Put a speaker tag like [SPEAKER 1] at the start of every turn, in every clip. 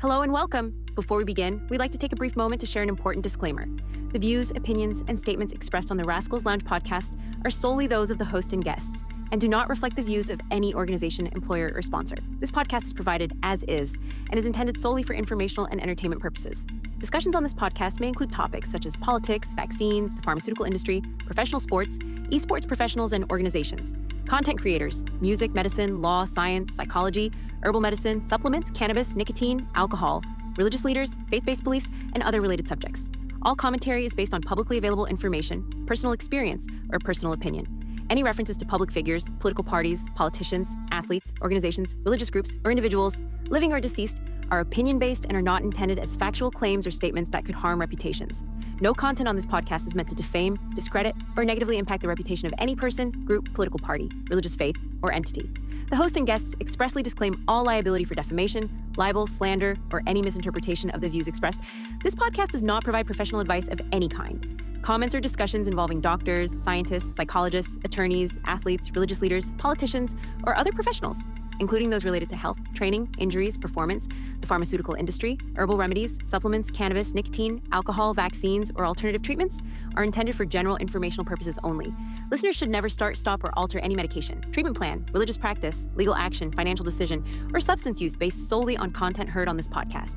[SPEAKER 1] Hello and welcome. Before we begin, we'd like to take a brief moment to share an important disclaimer. The views, opinions, and statements expressed on the Rascals Lounge podcast are solely those of the host and guests and do not reflect the views of any organization, employer, or sponsor. This podcast is provided as is and is intended solely for informational and entertainment purposes. Discussions on this podcast may include topics such as politics, vaccines, the pharmaceutical industry, professional sports, esports professionals and organizations, content creators, music, medicine, law, science, psychology, herbal medicine, supplements, cannabis, nicotine, alcohol, religious leaders, faith-based beliefs, and other related subjects. All commentary is based on publicly available information, personal experience, or personal opinion. Any references to public figures, political parties, politicians, athletes, organizations, religious groups, or individuals, living or deceased, are opinion-based and are not intended as factual claims or statements that could harm reputations. No content on this podcast is meant to defame, discredit, or negatively impact the reputation of any person, group, political party, religious faith, or entity. The host and guests expressly disclaim all liability for defamation, libel, slander, or any misinterpretation of the views expressed. This podcast does not provide professional advice of any kind. Comments or discussions involving doctors, scientists, psychologists, attorneys, athletes, religious leaders, politicians, or other professionals, including those related to health, training, injuries, performance, the pharmaceutical industry, herbal remedies, supplements, cannabis, nicotine, alcohol, vaccines, or alternative treatments, are intended for general informational purposes only. Listeners should never start, stop, or alter any medication, treatment plan, religious practice, legal action, financial decision, or substance use based solely on content heard on this podcast.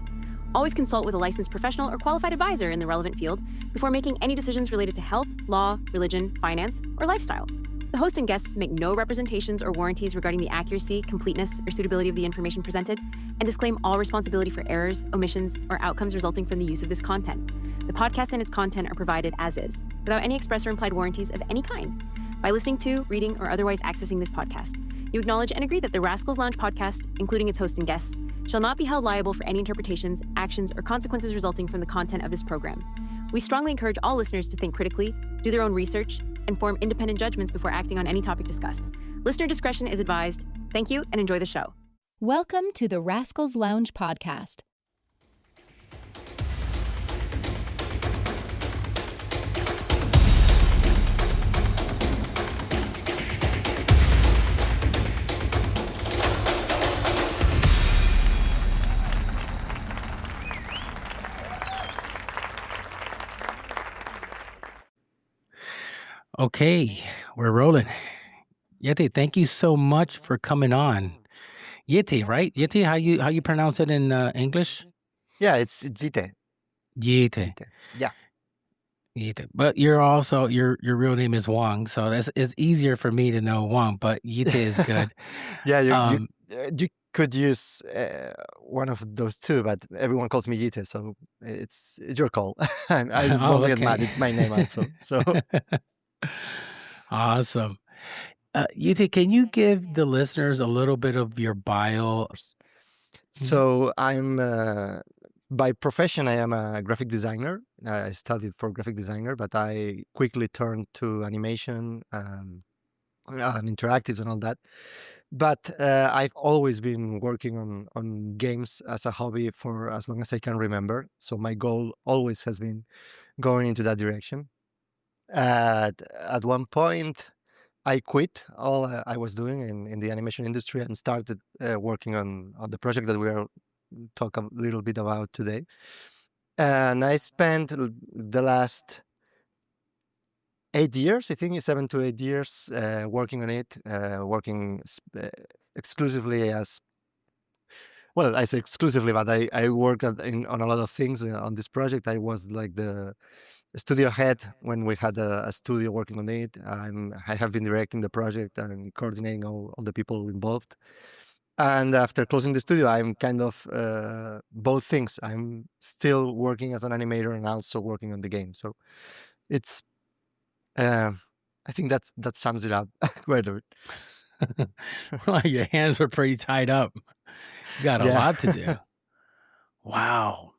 [SPEAKER 1] Always consult with a licensed professional or qualified advisor in the relevant field before making any decisions related to health, law, religion, finance, or lifestyle. The host and guests make no representations or warranties regarding the accuracy, completeness, or suitability of the information presented, and disclaim all responsibility for errors, omissions, or outcomes resulting from the use of this content. The podcast and its content are provided as is, without any express or implied warranties of any kind. By listening to, reading, or otherwise accessing this podcast, you acknowledge and agree that the Rascals Lounge podcast, including its host and guests, shall not be held liable for any interpretations, actions, or consequences resulting from the content of this program. We strongly encourage all listeners to think critically, do their own research, and form independent judgments before acting on any topic discussed. Listener discretion is advised. Thank you and enjoy the show.
[SPEAKER 2] Welcome to the Rascals Lounge podcast.
[SPEAKER 3] Okay, we're rolling. Yite, thank you so much for coming on. Yite, right? Yite, how you pronounce it in English?
[SPEAKER 4] Yeah, it's Yite.
[SPEAKER 3] Yite.
[SPEAKER 4] Yite. Yeah.
[SPEAKER 3] Yite. But you're also your real name is Wang, so it's easier for me to know Wang. But Yite is good.
[SPEAKER 4] Yeah, you could use one of those two, but everyone calls me Yite, so it's your call. I won't get mad. It's my name also. So
[SPEAKER 3] awesome. Yite, can you give the listeners a little bit of your bio?
[SPEAKER 4] So I'm by profession, I am a graphic designer. I studied for graphic designer, but I quickly turned to animation and interactives and all that. But I've always been working on games as a hobby for as long as I can remember. So my goal always has been going into that direction. At one point, I quit all I was doing in the animation industry and started working on the project that we are talk a little bit about today. And I spent the last 8 years, I think 7 to 8 years, working on it, working exclusively as, well, I say exclusively, but I worked on a lot of things on this project. I was like the studio head when we had a studio working on it. I have been directing the project and coordinating all the people involved. And after closing the studio, I'm kind of both things. I'm still working as an animator and also working on the game. So it's, I think that sums it up.
[SPEAKER 3] Well, your hands are pretty tied up. You got a lot to do. Wow.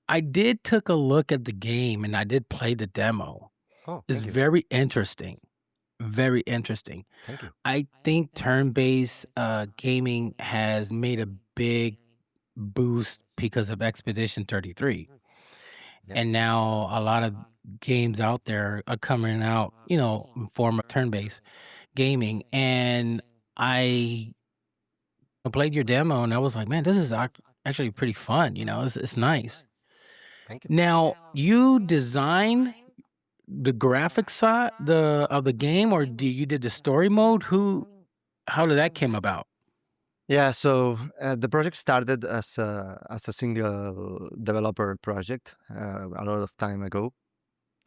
[SPEAKER 3] I did took a look at the game and I did play the demo.
[SPEAKER 4] Oh,
[SPEAKER 3] it's very interesting. Very interesting.
[SPEAKER 4] Thank you.
[SPEAKER 3] I think turn-based gaming has made a big boost because of Expedition 33.
[SPEAKER 4] Yeah.
[SPEAKER 3] And now a lot of games out there are coming out, in form of turn-based gaming. And I played your demo and I was like, man, this is actually pretty fun. It's nice.
[SPEAKER 4] Thank you.
[SPEAKER 3] Now, you design the graphic side of the game, or you did the story mode? How did that came about?
[SPEAKER 4] Yeah, so the project started as a single developer project a lot of time ago.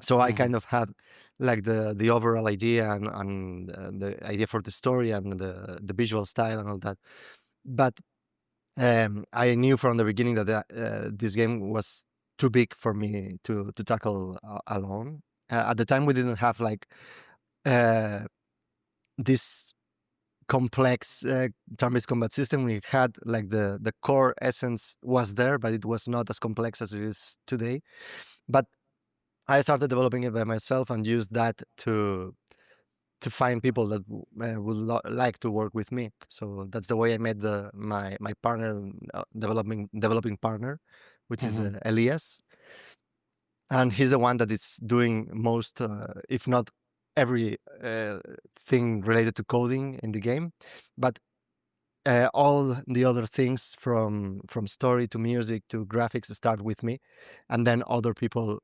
[SPEAKER 4] So I kind of had like the overall idea and the idea for the story and the visual style and all that. But I knew from the beginning that this game was too big for me to tackle alone. At the time, we didn't have like uh, this complex turn-based combat system. We had like the core essence was there, but it was not as complex as it is today. But I started developing it by myself and used that to find people that would like to work with me. So that's the way I met my partner, developing partner, which is Elias, and he's the one that is doing most, if not every thing related to coding in the game, but all the other things from story to music to graphics start with me, and then other people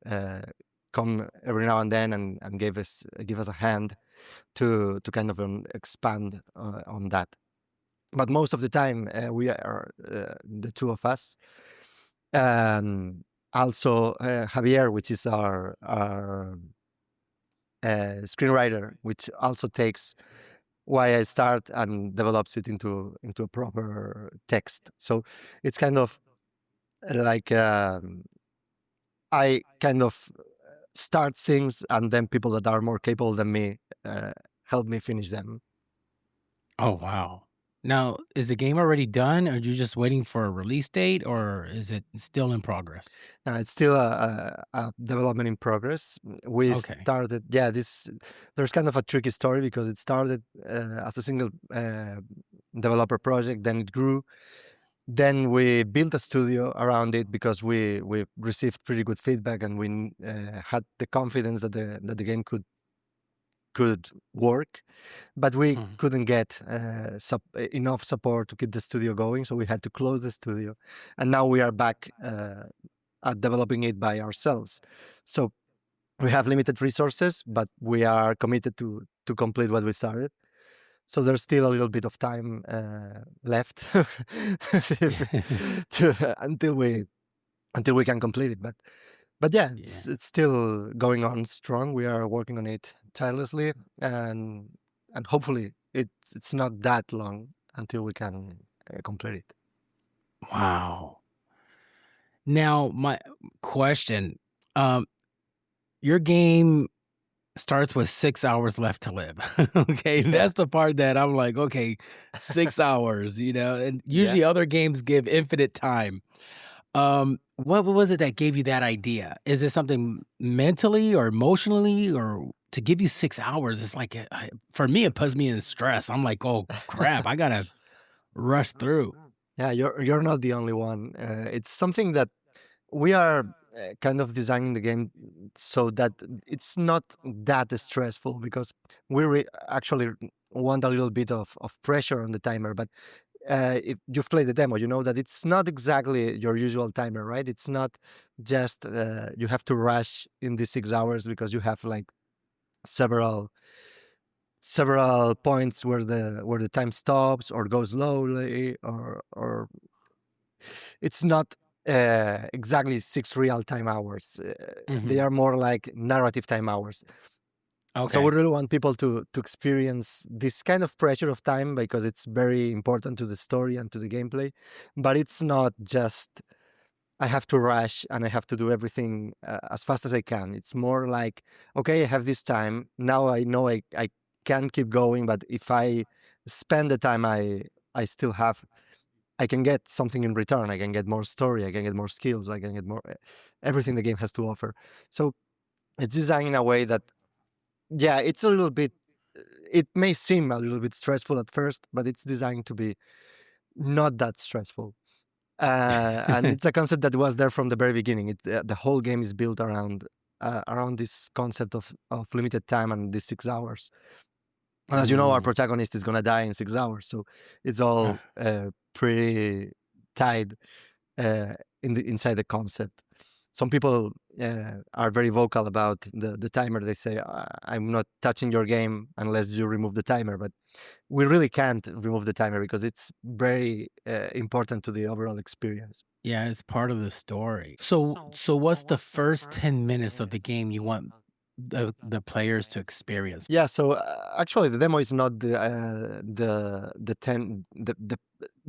[SPEAKER 4] come every now and then and give us a hand to kind of expand on that. But most of the time we are the two of us, and also Javier, which is our screenwriter, which also takes why I start and develops it into a proper text. So it's kind of like I kind of start things, and then people that are more capable than me help me finish them.
[SPEAKER 3] Oh, wow. Now, is the game already done? Or are you just waiting for a release date, or is it still in progress?
[SPEAKER 4] It's still a development in progress. We
[SPEAKER 3] Okay.
[SPEAKER 4] started, there's kind of a tricky story because it started as a single developer project, then it grew. Then we built a studio around it because we received pretty good feedback, and we had the confidence that the game could work, but we couldn't get enough support to keep the studio going, so we had to close the studio, and now we are back at developing it by ourselves. So we have limited resources, but we are committed to complete what we started. So there's still a little bit of time left until we can complete it. But yeah, it's still going on strong. We are working on it tirelessly, and hopefully it's not that long until we can complete it.
[SPEAKER 3] Wow. Now, my question, your game starts with 6 hours left to live. Okay, that's the part that I'm like, okay, 6 hours, and usually other games give infinite time. What was it that gave you that idea? Is it something mentally or emotionally, or to give you 6 hours? It's like, for me, it puts me in stress. I'm like, oh crap, I gotta rush through.
[SPEAKER 4] Yeah, you're not the only one. It's something that we are kind of designing the game so that it's not that stressful, because we actually want a little bit of pressure on the timer. But if you've played the demo, you know that it's not exactly your usual timer, right? It's not just you have to rush in these 6 hours, because you have like several points where the time stops or goes slowly, or it's not exactly 6 real time hours. They are more like narrative time hours.
[SPEAKER 3] Okay.
[SPEAKER 4] So we really want people to experience this kind of pressure of time, because it's very important to the story and to the gameplay. But it's not just I have to rush and I have to do everything as fast as I can. It's more like, okay, I have this time. Now I know I can keep going, but if I spend the time I still have, I can get something in return. I can get more story. I can get more skills. I can get more everything the game has to offer. So it's designed in a way that, yeah, it's a little bit. It may seem a little bit stressful at first, but it's designed to be not that stressful. And it's a concept that was there from the very beginning. The whole game is built around this concept of limited time and these 6 hours. And as you know, our protagonist is gonna die in 6 hours, so it's all pretty tied inside the concept. Some people are very vocal about the timer. They say, I'm not touching your game unless you remove the timer. But we really can't remove the timer because it's very important to the overall experience.
[SPEAKER 3] Yeah, it's part of the story. So what's the first 10 minutes of the game you want the players to experience?
[SPEAKER 4] Yeah, so actually, the demo is not the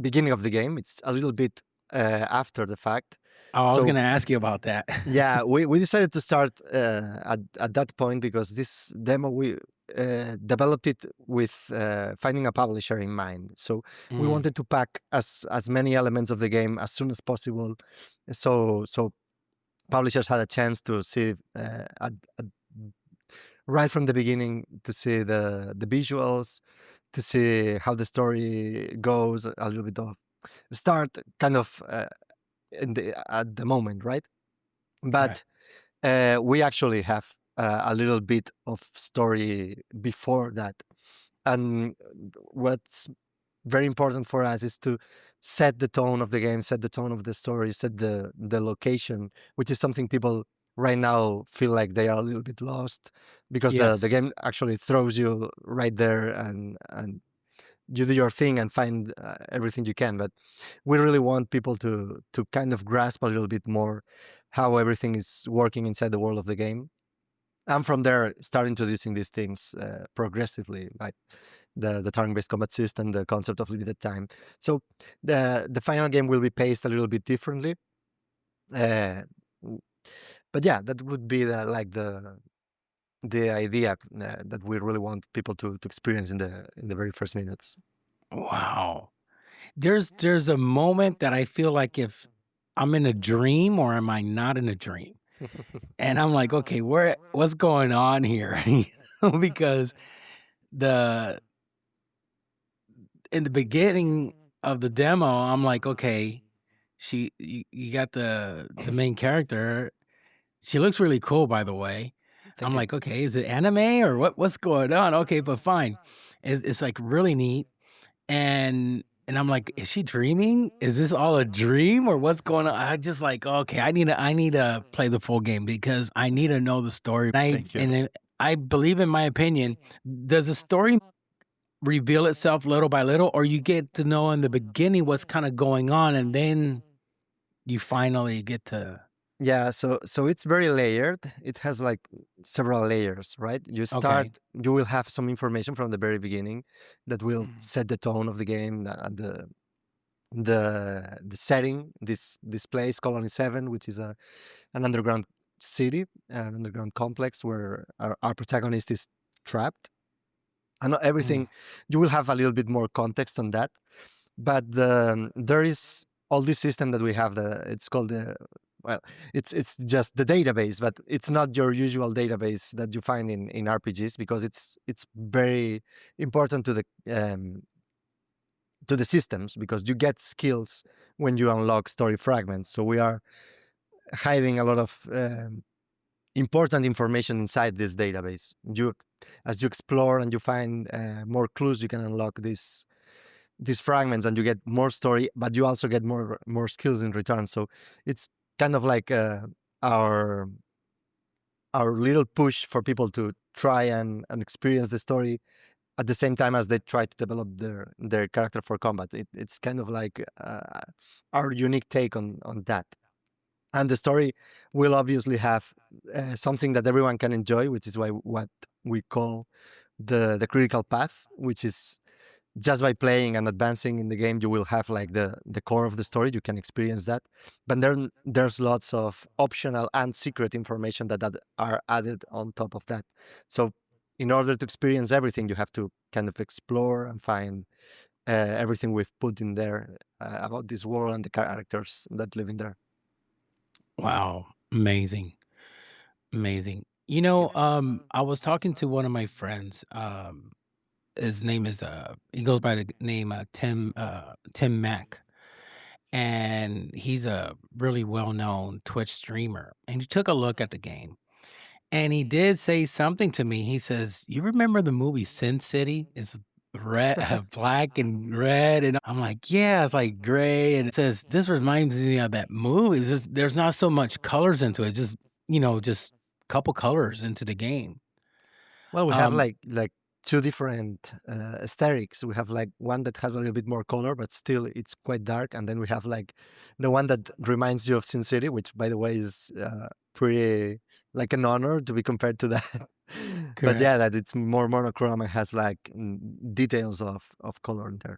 [SPEAKER 4] beginning of the game. It's a little bit after the fact.
[SPEAKER 3] Oh, I was
[SPEAKER 4] So
[SPEAKER 3] gonna ask you about that.
[SPEAKER 4] yeah, we decided to start at that point because this demo we developed it with finding a publisher in mind. So we
[SPEAKER 3] Mm,
[SPEAKER 4] wanted to pack as many elements of the game as soon as possible. So publishers had a chance to see right from the beginning, to see the visuals, to see how the story goes, a little bit of start kind of at the moment, right?
[SPEAKER 3] right.
[SPEAKER 4] But we actually have a little bit of story before that. And what's very important for us is to set the tone of the game, set the tone of the story, set the location, which is something people right now feel like they are a little bit lost because the
[SPEAKER 3] Yes.
[SPEAKER 4] game actually throws you right there, and you do your thing and find everything you can. But we really want people to kind of grasp a little bit more how everything is working inside the world of the game. And from there, start introducing these things progressively, like the turn-based combat system, the concept of limited time. So the final game will be paced a little bit differently. But yeah, that would be the idea that we really want people to experience in the very first minutes.
[SPEAKER 3] Wow. There's a moment that I feel like if I'm in a dream or am I not in a dream? And I'm like, okay, what's going on here? Because the in the beginning of the demo, I'm like, okay, you got the main character. She looks really cool, by the way.
[SPEAKER 4] Thank
[SPEAKER 3] I'm
[SPEAKER 4] you.
[SPEAKER 3] like, okay, is it anime or what's going on? Okay, but fine. It's like really neat. And I'm like, is she dreaming? Is this all a dream or what's going on? I just like, okay, I need to play the full game because I need to know the story.
[SPEAKER 4] Thank you.
[SPEAKER 3] I believe, in my opinion, does the story reveal itself little by little, or you get to know in the beginning what's kind of going on, and then you finally get to
[SPEAKER 4] Yeah, so it's very layered. It has like several layers, right?
[SPEAKER 3] okay.
[SPEAKER 4] You will have some information from the very beginning that will set the tone of the game, the setting. This place, Colony 7, which is an underground city, an underground complex where our protagonist is trapped. And not everything, you will have a little bit more context on that. But there is all this system that we have. It's called well, it's just the database, but it's not your usual database that you find in RPGs, because it's very important to the systems, because you get skills when you unlock story fragments. So we are hiding a lot of important information inside this database. As you explore and you find more clues, you can unlock these fragments and you get more story, but you also get more skills in return. So it's kind of like our little push for people to try and experience the story at the same time as they try to develop their character for combat. It's kind of like our unique take on that. And the story will obviously have something that everyone can enjoy, which is what we call the critical path, which is just by playing and advancing in the game, you will have like the core of the story. You can experience that. But there's lots of optional and secret information that are added on top of that. So in order to experience everything, you have to kind of explore and find everything we've put in there about this world and the characters that live in there.
[SPEAKER 3] Wow, amazing. Amazing. I was talking to one of my friends. His name is he goes by the name Tim Mack, and he's a really well-known Twitch streamer. And he took a look at the game, and he did say something to me. He says, "You remember the movie Sin City? red, black and red, and I'm like, yeah, it's like gray, and it says this reminds me of that movie. It's just there's not so much colors into it, just just couple colors into the game.
[SPEAKER 4] Well, we have
[SPEAKER 3] Um,
[SPEAKER 4] like two different aesthetics. We have like one that has a little bit more color, but still it's quite dark, and then we have like the one that reminds you of Sin City, which, by the way, is pretty like an honor to be compared to that. But
[SPEAKER 3] correct.
[SPEAKER 4] yeah, that it's more monochrome and has like details of color in there.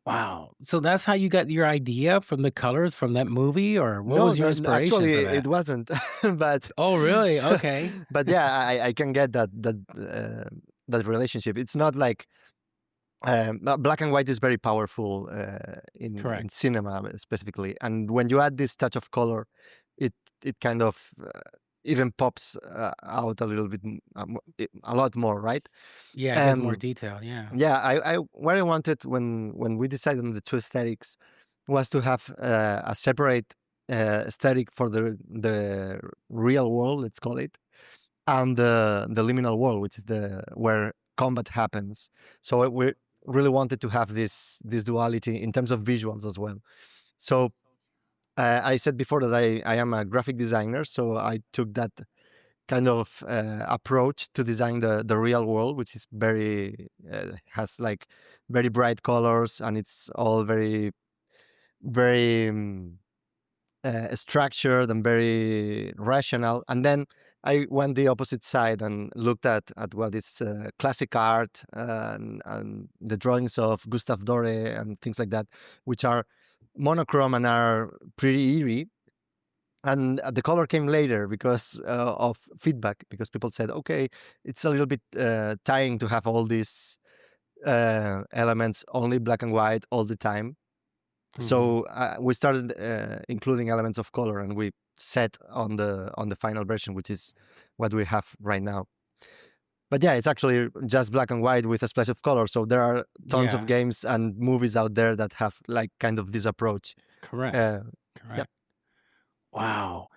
[SPEAKER 3] Wow. So that's how you got your idea from the colors from that movie, or what
[SPEAKER 4] No,
[SPEAKER 3] was your
[SPEAKER 4] no, no,
[SPEAKER 3] inspiration
[SPEAKER 4] actually,
[SPEAKER 3] for
[SPEAKER 4] it
[SPEAKER 3] that?
[SPEAKER 4] wasn't. But
[SPEAKER 3] Oh, really? Okay.
[SPEAKER 4] but yeah, I can get that relationship. It's not like black and white is very powerful in
[SPEAKER 3] Correct.
[SPEAKER 4] cinema specifically, and when you add this touch of color, it it kind of even pops out a little bit, a lot more, right?
[SPEAKER 3] Yeah, it gives more
[SPEAKER 4] And
[SPEAKER 3] detail. Yeah.
[SPEAKER 4] yeah, I what I wanted when we decided on the two aesthetics was to have a separate aesthetic for the real world, let's call it, and the liminal world, which is the where combat happens. So we really wanted to have this duality in terms of visuals as well. So I said before that I am a graphic designer, so I took that kind of approach to design the real world, which is very has like very bright colors, and it's all very structured and very rational. And then I went the opposite side and looked at what is classic art and the drawings of Gustave Doré and things like that, which are monochrome and are pretty eerie. And the color came later because of feedback, because people said, okay, it's a little bit tiring to have all these elements only black and white all the time.
[SPEAKER 3] Mhm.
[SPEAKER 4] So we started including elements of color, and we set on the final version, which is what we have right now. But yeah, it's actually just black and white with a splash of color. So there are tons of
[SPEAKER 3] Yeah.
[SPEAKER 4] games and movies out there that have like kind of this approach.
[SPEAKER 3] Correct.
[SPEAKER 4] Uh, yeah.
[SPEAKER 3] Correct. Wow.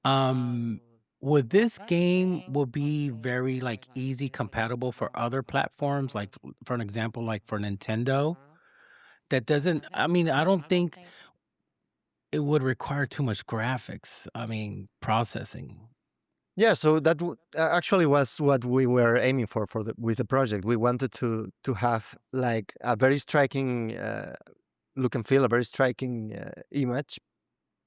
[SPEAKER 3] Um, would this game will be very like easy compatible for other platforms, like for an example, like for Nintendo? That doesn't, I mean, I don't think it would require too much graphics. I mean, processing.
[SPEAKER 4] Yeah, so that actually was what we were aiming for with the project. We wanted to have like a very striking look and feel, a very striking image,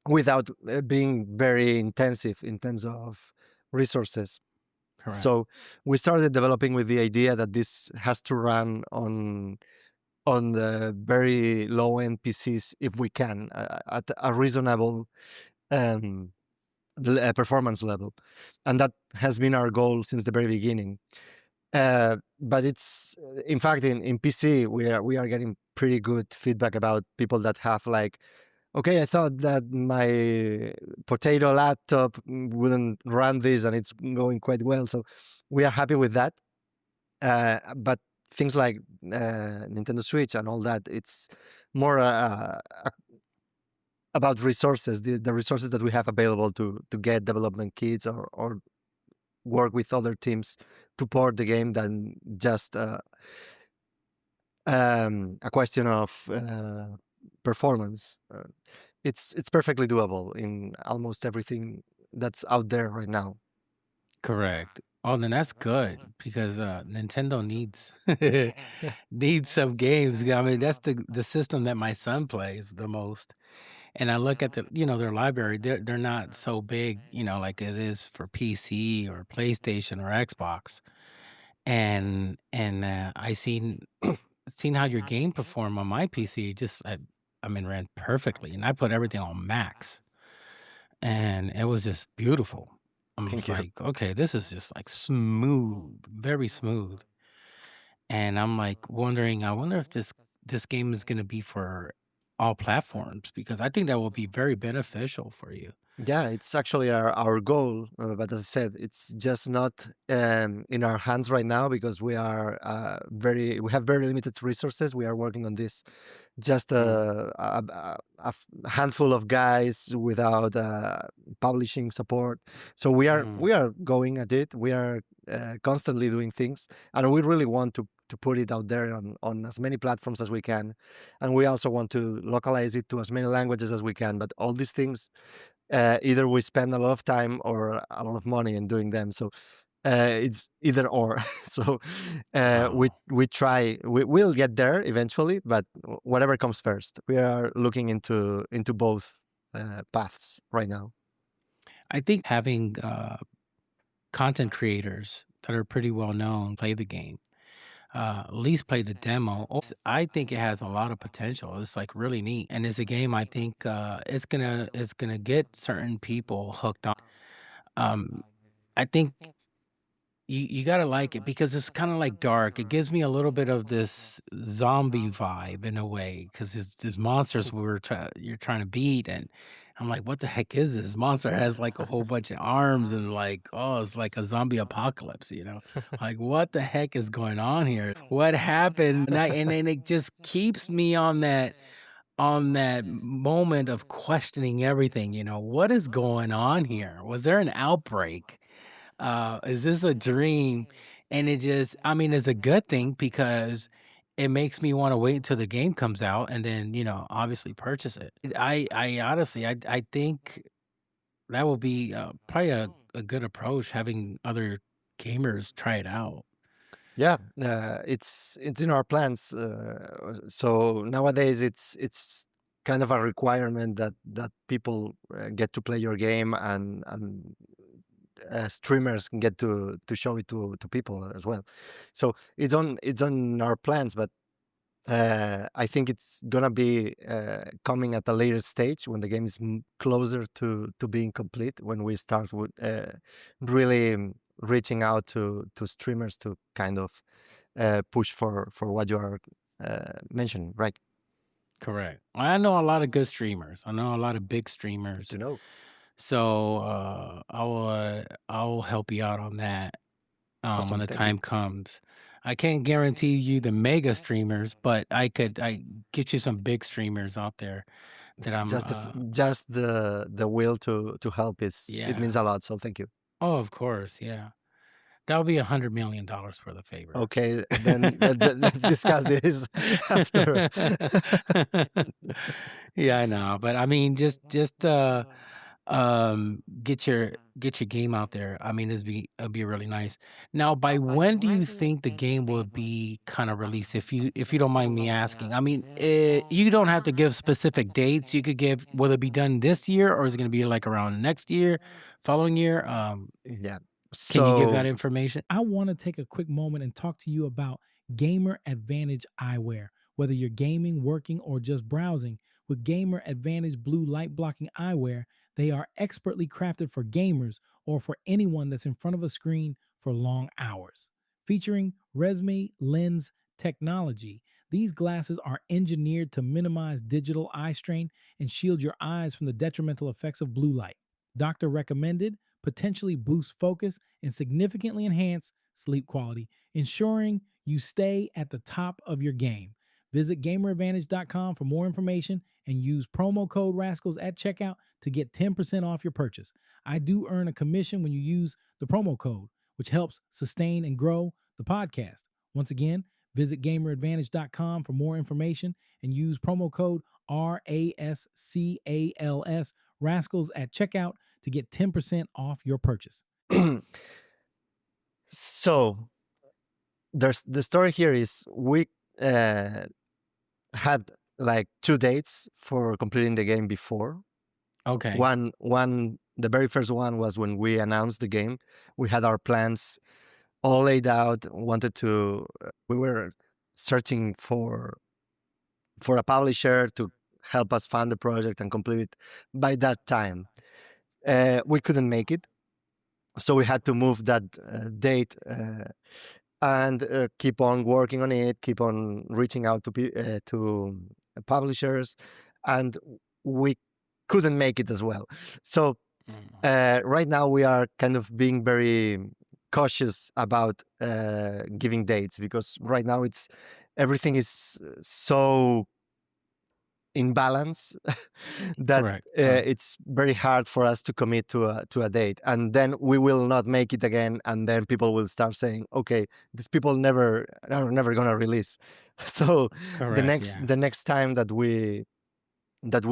[SPEAKER 4] without being very intensive in terms of resources.
[SPEAKER 3] Correct.
[SPEAKER 4] So we started developing with the idea that this has to run on the very low end PCs if we can, at a reasonable um, performance level, and that has been our goal since the very beginning. But it's in fact in PC we are getting pretty good feedback about people that have like, okay, I thought that my potato laptop wouldn't run this, and it's going quite well. So we are happy with that. But things like Nintendo Switch and all that, it's more about resources, the resources that we have available to get development kits or work with other teams to port the game, than just a question of performance. It's perfectly doable in almost everything that's out there right now.
[SPEAKER 3] Correct. Oh, then that's good because Nintendo needs needs some games. I mean, that's the system that my son plays the most. And I look at their library. They're not so big, like it is for PC or PlayStation or Xbox. And I seen how your game performed on my PC. I mean, ran perfectly, and I put everything on max, and it was just beautiful. I'm
[SPEAKER 4] Thank
[SPEAKER 3] just
[SPEAKER 4] you.
[SPEAKER 3] like, okay, this is just like smooth, very smooth. And I'm like wondering, I wonder if this game is going to be for all platforms because I think that will be very beneficial for you.
[SPEAKER 4] Yeah, it's actually our goal, but as I said, it's just not in our hands right now, because we have very limited resources. We are working on this, just
[SPEAKER 3] Mm,
[SPEAKER 4] handful of guys without publishing support. So we are
[SPEAKER 3] mm,
[SPEAKER 4] we are going at it. We are constantly doing things, and we really want put it out there on as many platforms as we can, and we also want to localize it to as many languages as we can. But all these things, either we spend a lot of time or a lot of money in doing them. So it's either or. So
[SPEAKER 3] Wow.
[SPEAKER 4] we'll get there eventually, but whatever comes first, we are looking into both paths right now.
[SPEAKER 3] I think having content creators that are pretty well known play the game, at least play the demo. I think it has a lot of potential. It's like really neat, and it's a game I think it's gonna get certain people hooked on. Um, I think you gotta like it because it's kind of like dark. It gives me a little bit of this zombie vibe in a way because there's monsters you're trying to beat, and I'm like, what the heck is this? Monster has like a whole bunch of arms and like, oh, it's like a zombie apocalypse, you know? Like, what the heck is going on here? What happened? And then it just keeps me on that moment of questioning everything. What is going on here? Was there an outbreak? Is this a dream? And I mean, it's a good thing because it makes me want to wait until the game comes out and then, obviously purchase it. I honestly, I think that will be probably a good approach, having other gamers try it out.
[SPEAKER 4] Yeah, it's in our plans. So nowadays, it's kind of a requirement that people get to play your game, and streamers can get to show it to people as well. So it's on our plans, but I think it's gonna be coming at a later stage when the game is closer to being complete. When we start with really reaching out to streamers to kind of push for what you are mentioning, right?
[SPEAKER 3] Correct. I know a lot of good streamers. I know a lot of big
[SPEAKER 4] Good
[SPEAKER 3] streamers.
[SPEAKER 4] to know.
[SPEAKER 3] So I will help you out on that when
[SPEAKER 4] Awesome,
[SPEAKER 3] the
[SPEAKER 4] thank you.
[SPEAKER 3] time comes. I can't guarantee you the mega streamers, but I get you some big streamers out there that I'm
[SPEAKER 4] Just the will to help it means
[SPEAKER 3] yeah.
[SPEAKER 4] a lot. So thank you.
[SPEAKER 3] Oh, of course, yeah. That'll be $100 million for the favor.
[SPEAKER 4] Okay, then let's discuss this after.
[SPEAKER 3] Yeah, I know, but I mean, just get your game out there. I mean, it'd be really nice. Now, by when do you think the game will be kind of released? If you don't mind me asking, I mean, you don't have to give specific dates. You could give, will it be done this year or is it going to be like around next year, following year?
[SPEAKER 4] Yeah.
[SPEAKER 3] Can you give that
[SPEAKER 4] So
[SPEAKER 3] information?
[SPEAKER 5] I want to take a quick moment and talk to you about Gamer Advantage eyewear. Whether you're gaming, working, or just browsing, with Gamer Advantage blue light blocking eyewear, they are expertly crafted for gamers or for anyone that's in front of a screen for long hours. Featuring Resme lens technology, these glasses are engineered to minimize digital eye strain and shield your eyes from the detrimental effects of blue light. Doctor recommended, potentially boost focus, and significantly enhance sleep quality, ensuring you stay at the top of your game. Visit gameradvantage.com for more information and use promo code Rascals at checkout to get 10% off your purchase. I do earn a commission when you use the promo code, which helps sustain and grow the podcast. Once again, visit gameradvantage.com for more information and use promo code RASCALS Rascals at checkout to get 10% off your purchase.
[SPEAKER 4] so there's the story here is we had like 2 dates for completing the game before.
[SPEAKER 3] Okay.
[SPEAKER 4] One the very first one was when we announced the game. We had our plans all laid out, we were searching for a publisher to help us fund the project and complete it by that time. We couldn't make it, so we had to move that date and keep on working on it, keep on reaching out to publishers, and we couldn't make it as well. So right now we are kind of being very cautious about giving dates, because right now everything is so in balance that
[SPEAKER 3] Correct. Correct.
[SPEAKER 4] it's very hard for us to commit to a date, and then we will not make it again, and then people will start saying, okay, these people are never gonna release. So
[SPEAKER 3] Correct. Yeah.
[SPEAKER 4] the next time that we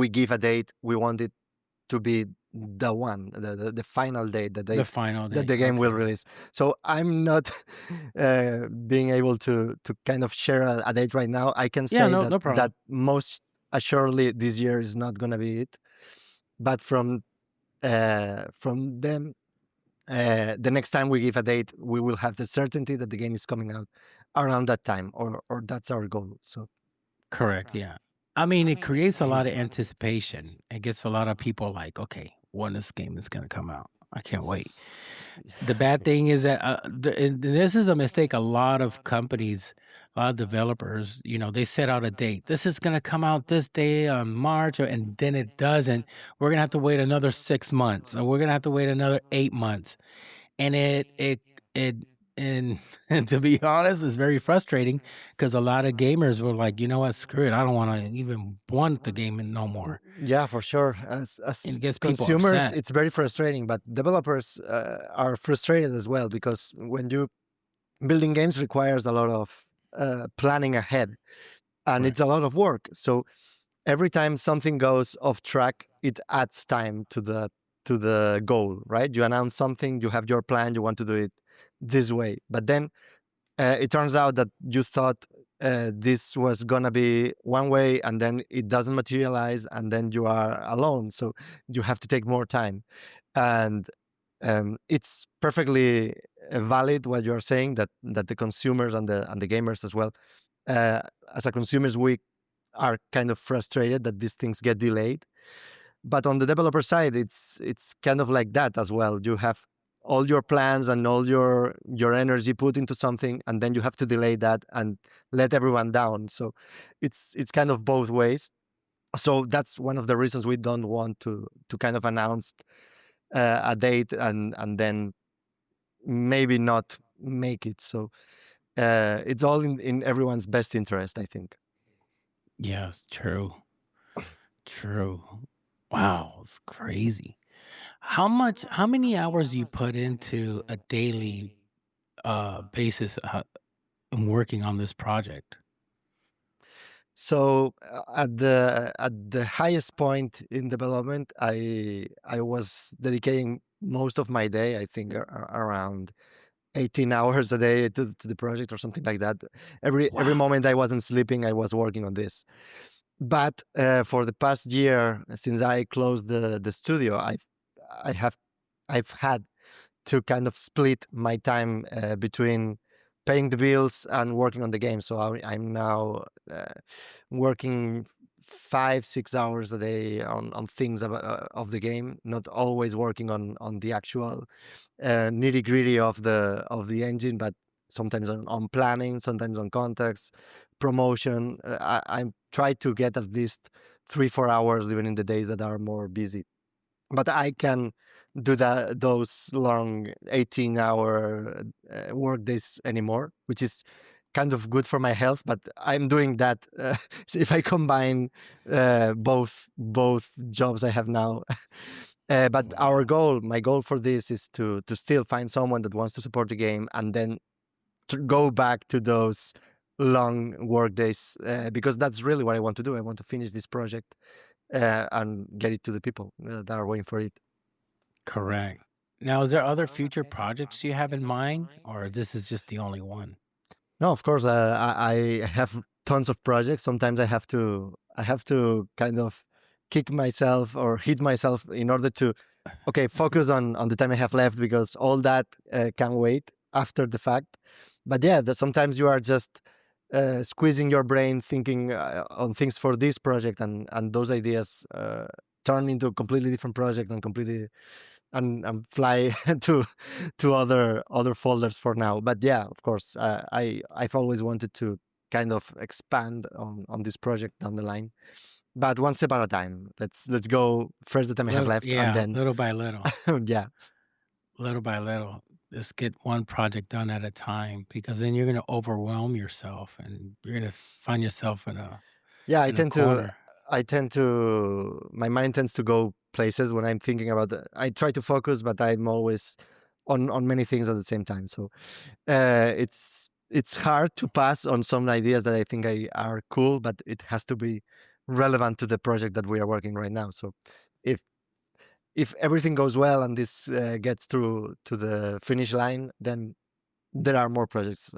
[SPEAKER 4] give a date, we want it to be the one, the final date that
[SPEAKER 3] The final
[SPEAKER 4] that
[SPEAKER 3] date.
[SPEAKER 4] the game will
[SPEAKER 3] Okay.
[SPEAKER 4] release. So I'm not being able to kind of share a date right now. I can
[SPEAKER 3] Yeah.
[SPEAKER 4] say
[SPEAKER 3] No.
[SPEAKER 4] that
[SPEAKER 3] No problem.
[SPEAKER 4] most assuredly this year is not gonna be it. But from them, the next time we give a date, we will have the certainty that the game is coming out around that time, or that's our goal. So
[SPEAKER 3] Correct. Yeah. I mean, it creates a lot of anticipation. It gets a lot of people like, okay, when this game is going to come out. I can't wait. The bad thing is that and this is a mistake. A lot of companies, a lot of developers, they set out a date. This is going to come out this day on March, and then it doesn't. We're going to have to wait another 6 months, or we're going to have to wait another 8 months. And and to be honest, it's very frustrating because a lot of gamers were like, you know what, screw it. I don't want to even want the game no more.
[SPEAKER 4] yeah, for sure.
[SPEAKER 3] And
[SPEAKER 4] As
[SPEAKER 3] it gets people
[SPEAKER 4] consumers,
[SPEAKER 3] upset.
[SPEAKER 4] it's very frustrating, but developers are frustrated as well, because when you building games requires a lot of planning ahead, and
[SPEAKER 3] Right.
[SPEAKER 4] it's a lot of work. So every time something goes off track, it adds time to the goal, right? You announce something, you have your plan, you want to do it this way, but then it turns out that you thought this was gonna be one way, and then it doesn't materialize, and then you are alone. So you have to take more time, and it's perfectly valid what you're saying, that the consumers and the gamers as well. Uh, as a consumers, we are kind of frustrated that these things get delayed. But on the developer side, it's kind of like that as well. You have all your plans and all your energy put into something, and then you have to delay that and let everyone down. So it's kind of both ways. So that's one of the reasons we don't want to kind of announce a date and then maybe not make it. So it's all in everyone's best interest, I think.
[SPEAKER 3] Yes, true. True. Wow, it's crazy. How many hours you put into a daily basis in working on this project?
[SPEAKER 4] So at the highest point in development, I was dedicating most of my day, I think around 18 hours a day to the project or something like that. Every
[SPEAKER 3] Wow.
[SPEAKER 4] moment I wasn't sleeping, I was working on this. But for the past year, since I closed the studio, I've had to kind of split my time between paying the bills and working on the game. So I'm now working 5-6 hours a day on things of the game, not always working on the actual nitty gritty of the engine, but sometimes on planning, sometimes on context, promotion. I try to get at least 3-4 hours even in the days that are more busy. But I can do those long 18-hour work days anymore, which is kind of good for my health. But I'm doing that if I combine both jobs I have now. But
[SPEAKER 3] Wow.
[SPEAKER 4] my goal for this is to still find someone that wants to support the game, and then to go back to those long work days, because that's really what I want to do. I want to finish this project and get it to the people that are waiting for it.
[SPEAKER 3] Correct. Now, is there other future projects you have in mind, or this is just the only one?
[SPEAKER 4] No, of course, I have tons of projects. Sometimes I have to kind of kick myself or hit myself in order to, okay, focus on the time I have left, because all that can wait after the fact. But yeah, sometimes you are just squeezing your brain thinking on things for this project, and those ideas turn into a completely different project and completely and fly to other folders for now. But yeah, of course, I've always wanted to kind of expand on this project down the line, but one step at a time. Let's go first the time I have left, and
[SPEAKER 3] Yeah,
[SPEAKER 4] then
[SPEAKER 3] little by little,
[SPEAKER 4] yeah.
[SPEAKER 3] little by little. Just get one project done at a time, because then you're going to overwhelm yourself and you're going to find yourself
[SPEAKER 4] Yeah,
[SPEAKER 3] in a corner.
[SPEAKER 4] my mind tends to go places when I'm thinking about I try to focus, but I'm always on many things at the same time. So it's hard to pass on some ideas that I think are cool, but it has to be relevant to the project that we are working right now. So if if everything goes well and this gets through to the finish line, then there are more projects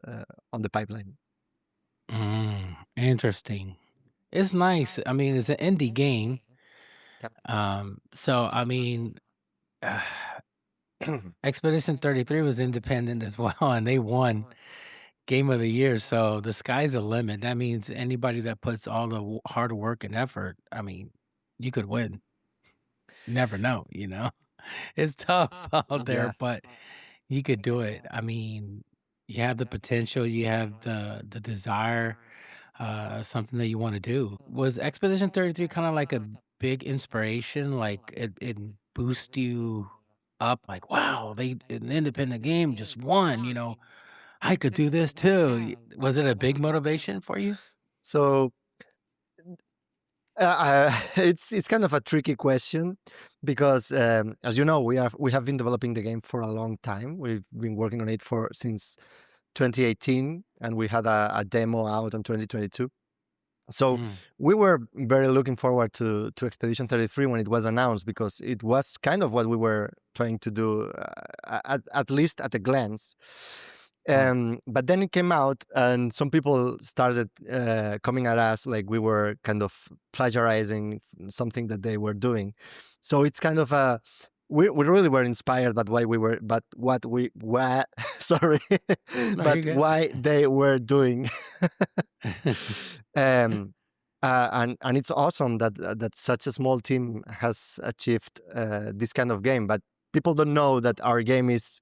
[SPEAKER 4] on the pipeline.
[SPEAKER 3] Interesting. It's nice. I mean, it's an indie game.
[SPEAKER 4] Yep.
[SPEAKER 3] So I mean, Expedition 33 was independent as well, and they won Game of the Year. So the sky's the limit. That means anybody that puts all the hard work and effort, I mean, you could win. Never know, you know? It's tough out there,
[SPEAKER 4] Yeah.
[SPEAKER 3] but you could do it. I mean, you have the potential, you have the desire, something that you want to do. Was Expedition 33 kind of like a big inspiration? Like it boosts you up, like, wow, an independent game just won, you know, I could do this too. Was it a big motivation for you?
[SPEAKER 4] So it's kind of a tricky question because, as you know, we have been developing the game for a long time. We've been working on it since 2018, and we had a demo out in 2022. So we were very looking forward to Expedition 33 when it was announced, because it was kind of what we were trying to do, at least at a glance. But then it came out, and some people started coming at us like we were kind of plagiarizing something that they were doing. So it's kind of a we really were inspired by sorry,
[SPEAKER 3] No,
[SPEAKER 4] but
[SPEAKER 3] you're good.
[SPEAKER 4] why they were doing. And it's awesome that such a small team has achieved this kind of game. But people don't know that our game is,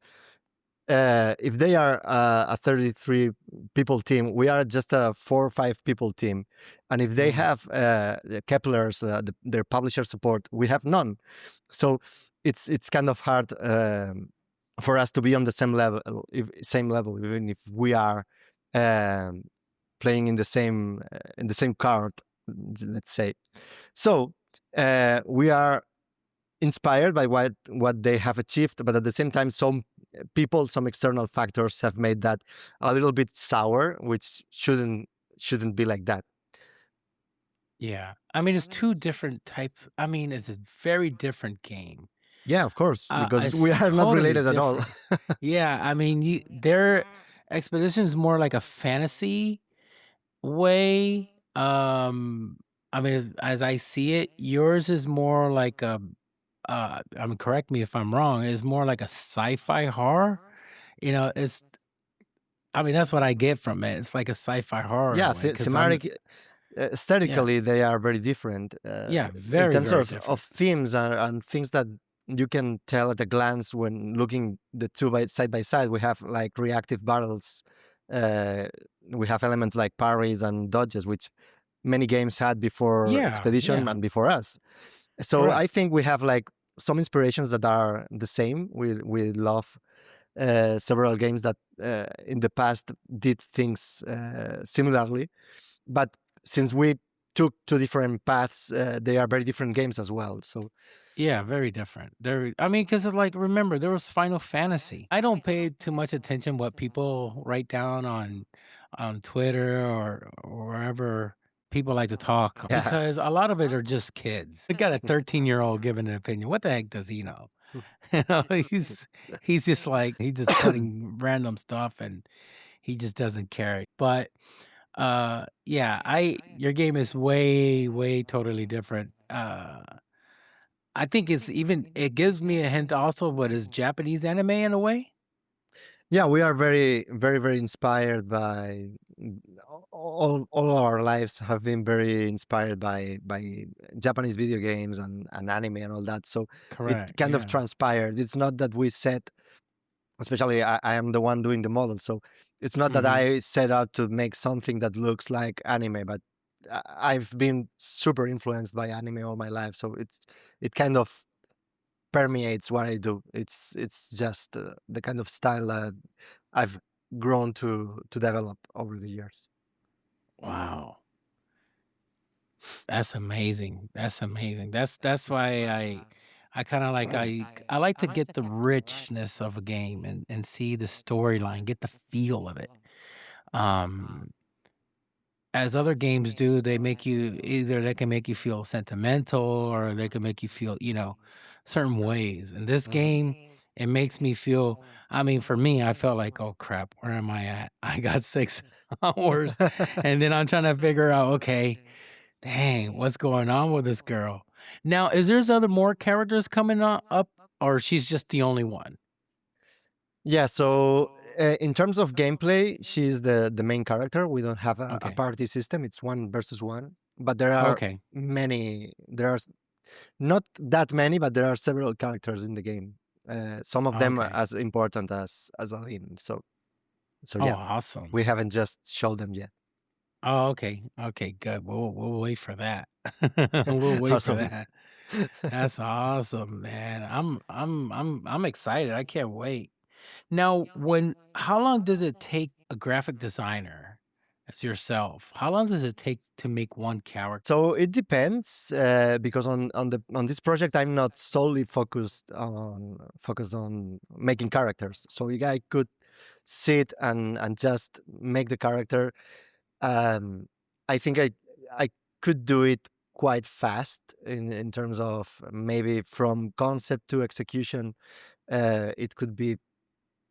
[SPEAKER 4] if they are a 33 people team, we are just a 4 or 5 people team. And if they have Kepler's, their publisher support, we have none. So it's kind of hard for us to be on the same level, even if we are playing in the same card, let's say. So we are inspired by what they have achieved, but at the same time, some external factors have made that a little bit sour, which shouldn't be like that.
[SPEAKER 3] Yeah. I mean, it's two different types. I mean, it's a very different game.
[SPEAKER 4] Yeah, of course, because
[SPEAKER 3] It's
[SPEAKER 4] we are not
[SPEAKER 3] totally
[SPEAKER 4] related at all.
[SPEAKER 3] different. Yeah, I mean, their Expedition is more like a fantasy way. I mean, as I see it, yours is more like I mean, correct me if I'm wrong, is more like a sci-fi horror. You know, I mean, that's what I get from it. It's like a sci-fi horror in
[SPEAKER 4] Yeah,
[SPEAKER 3] a way, 'cause
[SPEAKER 4] thematic,
[SPEAKER 3] yeah,
[SPEAKER 4] aesthetically, they are very different.
[SPEAKER 3] yeah,
[SPEAKER 4] In
[SPEAKER 3] very,
[SPEAKER 4] terms
[SPEAKER 3] very
[SPEAKER 4] of
[SPEAKER 3] different.
[SPEAKER 4] themes and things that you can tell at a glance when looking the two side by side. We have like reactive battles. We have elements like parries and dodges, which many games had before
[SPEAKER 3] Yeah,
[SPEAKER 4] Expedition
[SPEAKER 3] yeah,
[SPEAKER 4] and before us. So I
[SPEAKER 3] correct.
[SPEAKER 4] think we have like some inspirations that are the same. We love several games that in the past did things similarly, but since we took two different paths, they are very different games as well. So
[SPEAKER 3] Yeah, very different. I mean, because like, remember, there was Final Fantasy. I don't pay too much attention what people write down on Twitter or wherever people like to talk,
[SPEAKER 4] yeah.
[SPEAKER 3] because a lot of it are just kids. They got a 13-year-old giving an opinion. What the heck does he know? You know, he's just like he's just putting random stuff, and he just doesn't care. But yeah, your game is way totally different. I think it gives me a hint also what is Japanese anime in a way.
[SPEAKER 4] Yeah, we are very inspired by all our lives have been very inspired by Japanese video games and anime and all that. So it
[SPEAKER 3] Correct.
[SPEAKER 4] kind of
[SPEAKER 3] Yeah.
[SPEAKER 4] transpired. It's not that we set, especially I am the one doing the model, so it's not that I set out to make something that looks like anime, but I've been super influenced by anime all my life, so it kind of permeates what I do. It's just the kind of style that I've grown to develop over the years.
[SPEAKER 3] Wow. That's amazing. That's amazing. That's why I kind of like I like to get the richness of a game and see the storyline, get the feel of it. Um as other games do, they make you either they can make you feel sentimental or they can make you feel, certain ways. In this game, it makes me feel, I mean, for me, I felt like, oh crap, where am I at? I got 6 hours. And then I'm trying to figure out, okay, dang, what's going on with this girl? Now, is there's other more characters coming up, or she's just the only one?
[SPEAKER 4] Yeah, so in terms of gameplay, she's the main character. We don't have a
[SPEAKER 3] Okay.
[SPEAKER 4] party system. It's one versus one. But there are
[SPEAKER 3] Okay.
[SPEAKER 4] many, there are not that many, but there are several characters in the game. Some of them are
[SPEAKER 3] Okay.
[SPEAKER 4] as important as Aline. So
[SPEAKER 3] Oh,
[SPEAKER 4] yeah,
[SPEAKER 3] awesome.
[SPEAKER 4] we haven't just showed them yet.
[SPEAKER 3] Oh, okay. Okay, good. We'll wait for that. We'll wait for
[SPEAKER 4] Awesome.
[SPEAKER 3] that. That's awesome, man. I'm excited. I can't wait. Now, how long does it take a graphic designer as yourself? How long does it take to make one character?
[SPEAKER 4] So it depends because on this project I'm not solely focused on making characters. So I could sit and just make the character. Um, I think I could do it quite fast in terms of maybe from concept to execution. It could be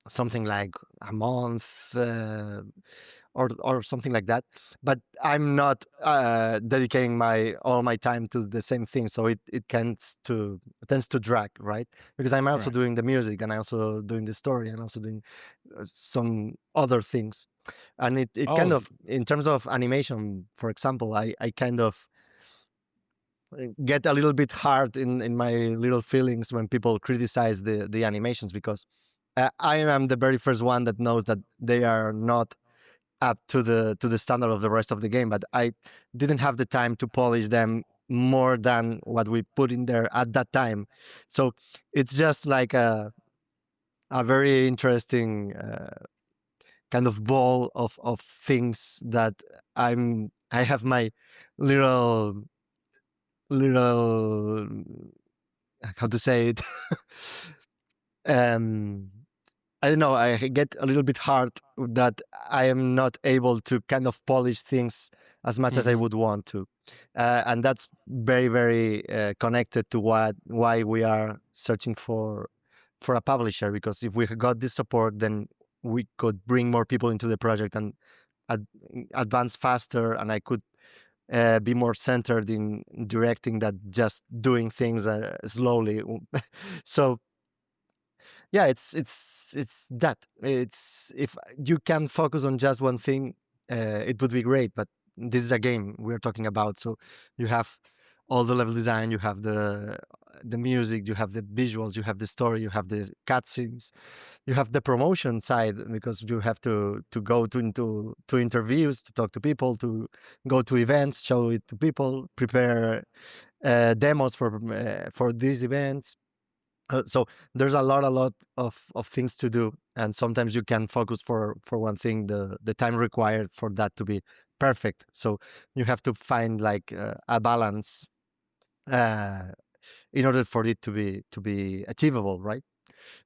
[SPEAKER 4] something like a month or something like that. But I'm not dedicating all my time to the same thing, so it tends to drag, right? Because I'm also
[SPEAKER 3] Right.
[SPEAKER 4] doing the music and I'm also doing the story and also doing some other things. And it kind
[SPEAKER 3] Oh,
[SPEAKER 4] of, in terms of animation, for example, I kind of get a little bit hard in my little feelings when people criticize the animations, because I am the very first one that knows that they are not up to the standard of the rest of the game, but I didn't have the time to polish them more than what we put in there at that time. So it's just like a very interesting kind of ball of things that I have my little little how to say it. um I don't know, I get a little bit hard that I am not able to kind of polish things as much as I
[SPEAKER 3] hmm
[SPEAKER 4] would want to. And that's very, very connected to why we are searching for a publisher, because if we got this support, then we could bring more people into the project and ad- advance faster, and I could be more centered in directing that just doing things slowly. So yeah, it's that. It's if you can focus on just one thing, it would be great. But this is a game we're talking about, so you have all the level design, you have the music, you have the visuals, you have the story, you have the cutscenes, you have the promotion side, because you have to go to interviews, to talk to people, to go to events, show it to people, prepare demos for these events. So there's a lot of things to do, and sometimes you can focus for one thing the time required for that to be perfect. So you have to find like a balance uh, in order for it to be achievable, right?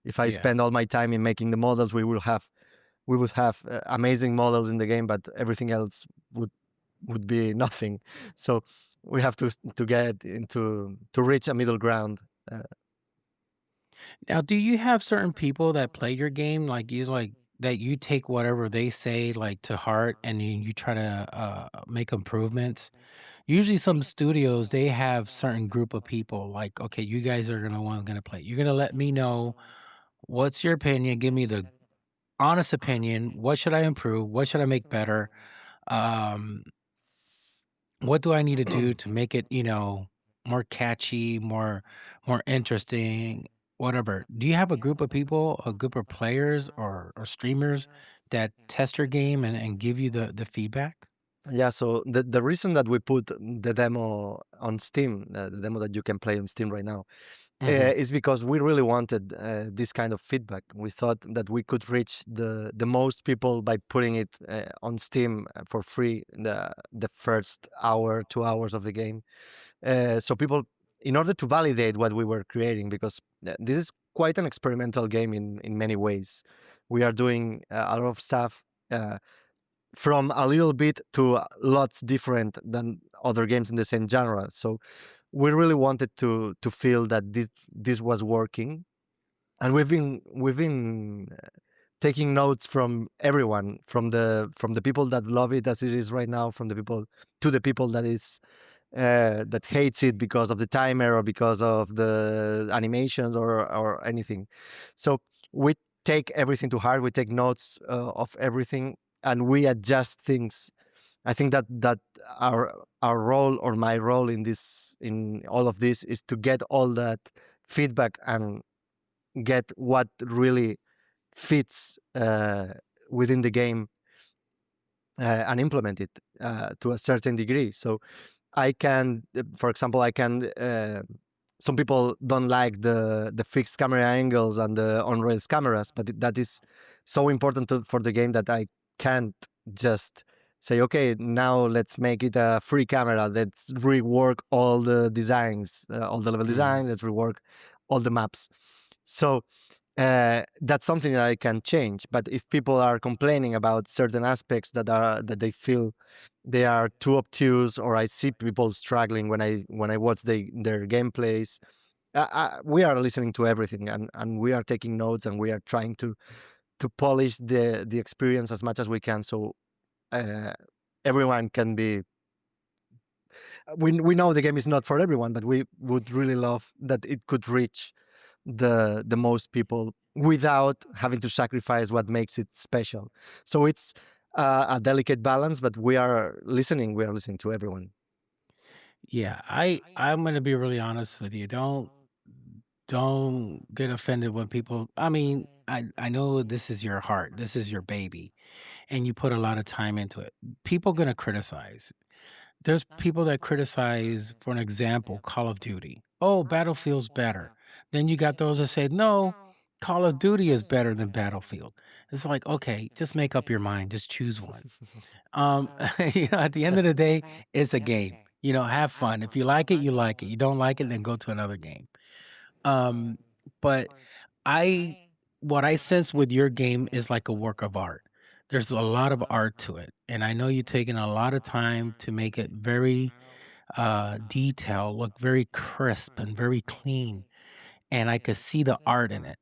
[SPEAKER 4] If I
[SPEAKER 3] Yeah.
[SPEAKER 4] spend all my time in making the models, we would have amazing models in the game, but everything else would be nothing. So we have to get into to reach a middle ground. Uh,
[SPEAKER 3] Now, do you have certain people that play your game, like that you take whatever they say like to heart and you try to make improvements? Usually, some studios they have certain group of people. Like, okay, you guys are gonna play. You're gonna let me know what's your opinion. Give me the honest opinion. What should I improve? What should I make better? Um, what do I need to do to make it, more catchy, more interesting, whatever? Do you have a group of people, a group of players or streamers that test your game and give you the feedback?
[SPEAKER 4] Yeah, so the reason that we put the demo on Steam, the demo that you can play on Steam right now,
[SPEAKER 3] Hmm.
[SPEAKER 4] is because we really wanted this kind of feedback. We thought that we could reach the most people by putting it on Steam for free the first hour, 2 hours of the game. So people, in order to validate what we were creating, because this is quite an experimental game in many ways. We are doing a lot of stuff from a little bit to lots different than other games in the same genre. So we really wanted to feel that this was working, and we've been taking notes from everyone, from the people that love it as it is right now, from the people to the people that hates it because of the timer or because of the animations or anything. So we take everything to heart. We take notes of everything, and we adjust things. I think that our role, or my role in all of this, is to get all that feedback and get what really fits within the game and implement it to a certain degree. So I can, for example, I can. Some people don't like the fixed camera angles and the on rails cameras, but that is so important for the game that I can't just say, okay, now let's make it a free camera. Let's rework all the designs, all the level design. Let's rework all the maps. So that's something that I can change. But if people are complaining about certain aspects that they feel they are too obtuse, or I see people struggling when I watch their gameplays, we are listening to everything, and we are taking notes, and we are trying to polish the experience as much as we can, so everyone can be. We know the game is not for everyone, but we would really love that it could reach the most people without having to sacrifice what makes it special. So it's a delicate balance, but we are listening. We are listening to everyone.
[SPEAKER 3] Yeah, I'm gonna be really honest with you. Don't get offended when people. I mean, I know this is your heart, this is your baby, and you put a lot of time into it. People gonna criticize. There's people that criticize, for an example, Call of Duty. Oh, Battlefield's better. Then you got those that say, no, Call of Duty is better than Battlefield. It's like, okay, just make up your mind, just choose one. At the end of the day, it's a game. Have fun. If you like it, you like it. You don't like it, then go to another game. Um, but I what I sense with your game is like a work of art. There's a lot of art to it. And I know you've taken a lot of time to make it very detailed, look very crisp and very clean. And I could see the art in it.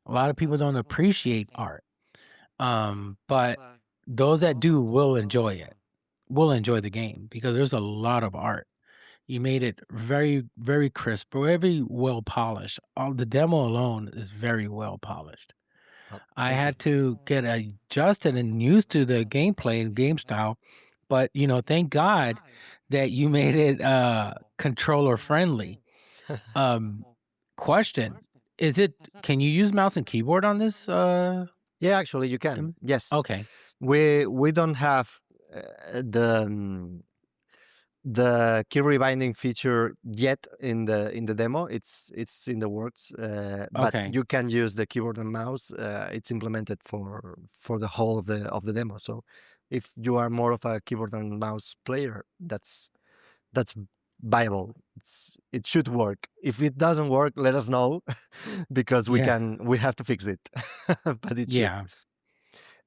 [SPEAKER 3] A lot of people don't appreciate art. But those that do will enjoy it, will enjoy the game, because there's a lot of art. You made it very, very crisp, very well polished. The demo alone is very well polished. I
[SPEAKER 4] Thank you.
[SPEAKER 3] had to get adjusted and used to the gameplay and game style, but thank God that you made it controller friendly. Question: Can you use mouse and keyboard on this?
[SPEAKER 4] Yeah, actually, you can. Yes,
[SPEAKER 3] Okay.
[SPEAKER 4] we don't have the key rebinding feature yet in the demo. It's in the works, but
[SPEAKER 3] Okay.
[SPEAKER 4] you can use the keyboard and mouse. It's implemented for the whole of the demo. So if you are more of a keyboard and mouse player, that's viable. It should work. If it doesn't work, let us know because we have to fix it. But it should.
[SPEAKER 3] Yeah.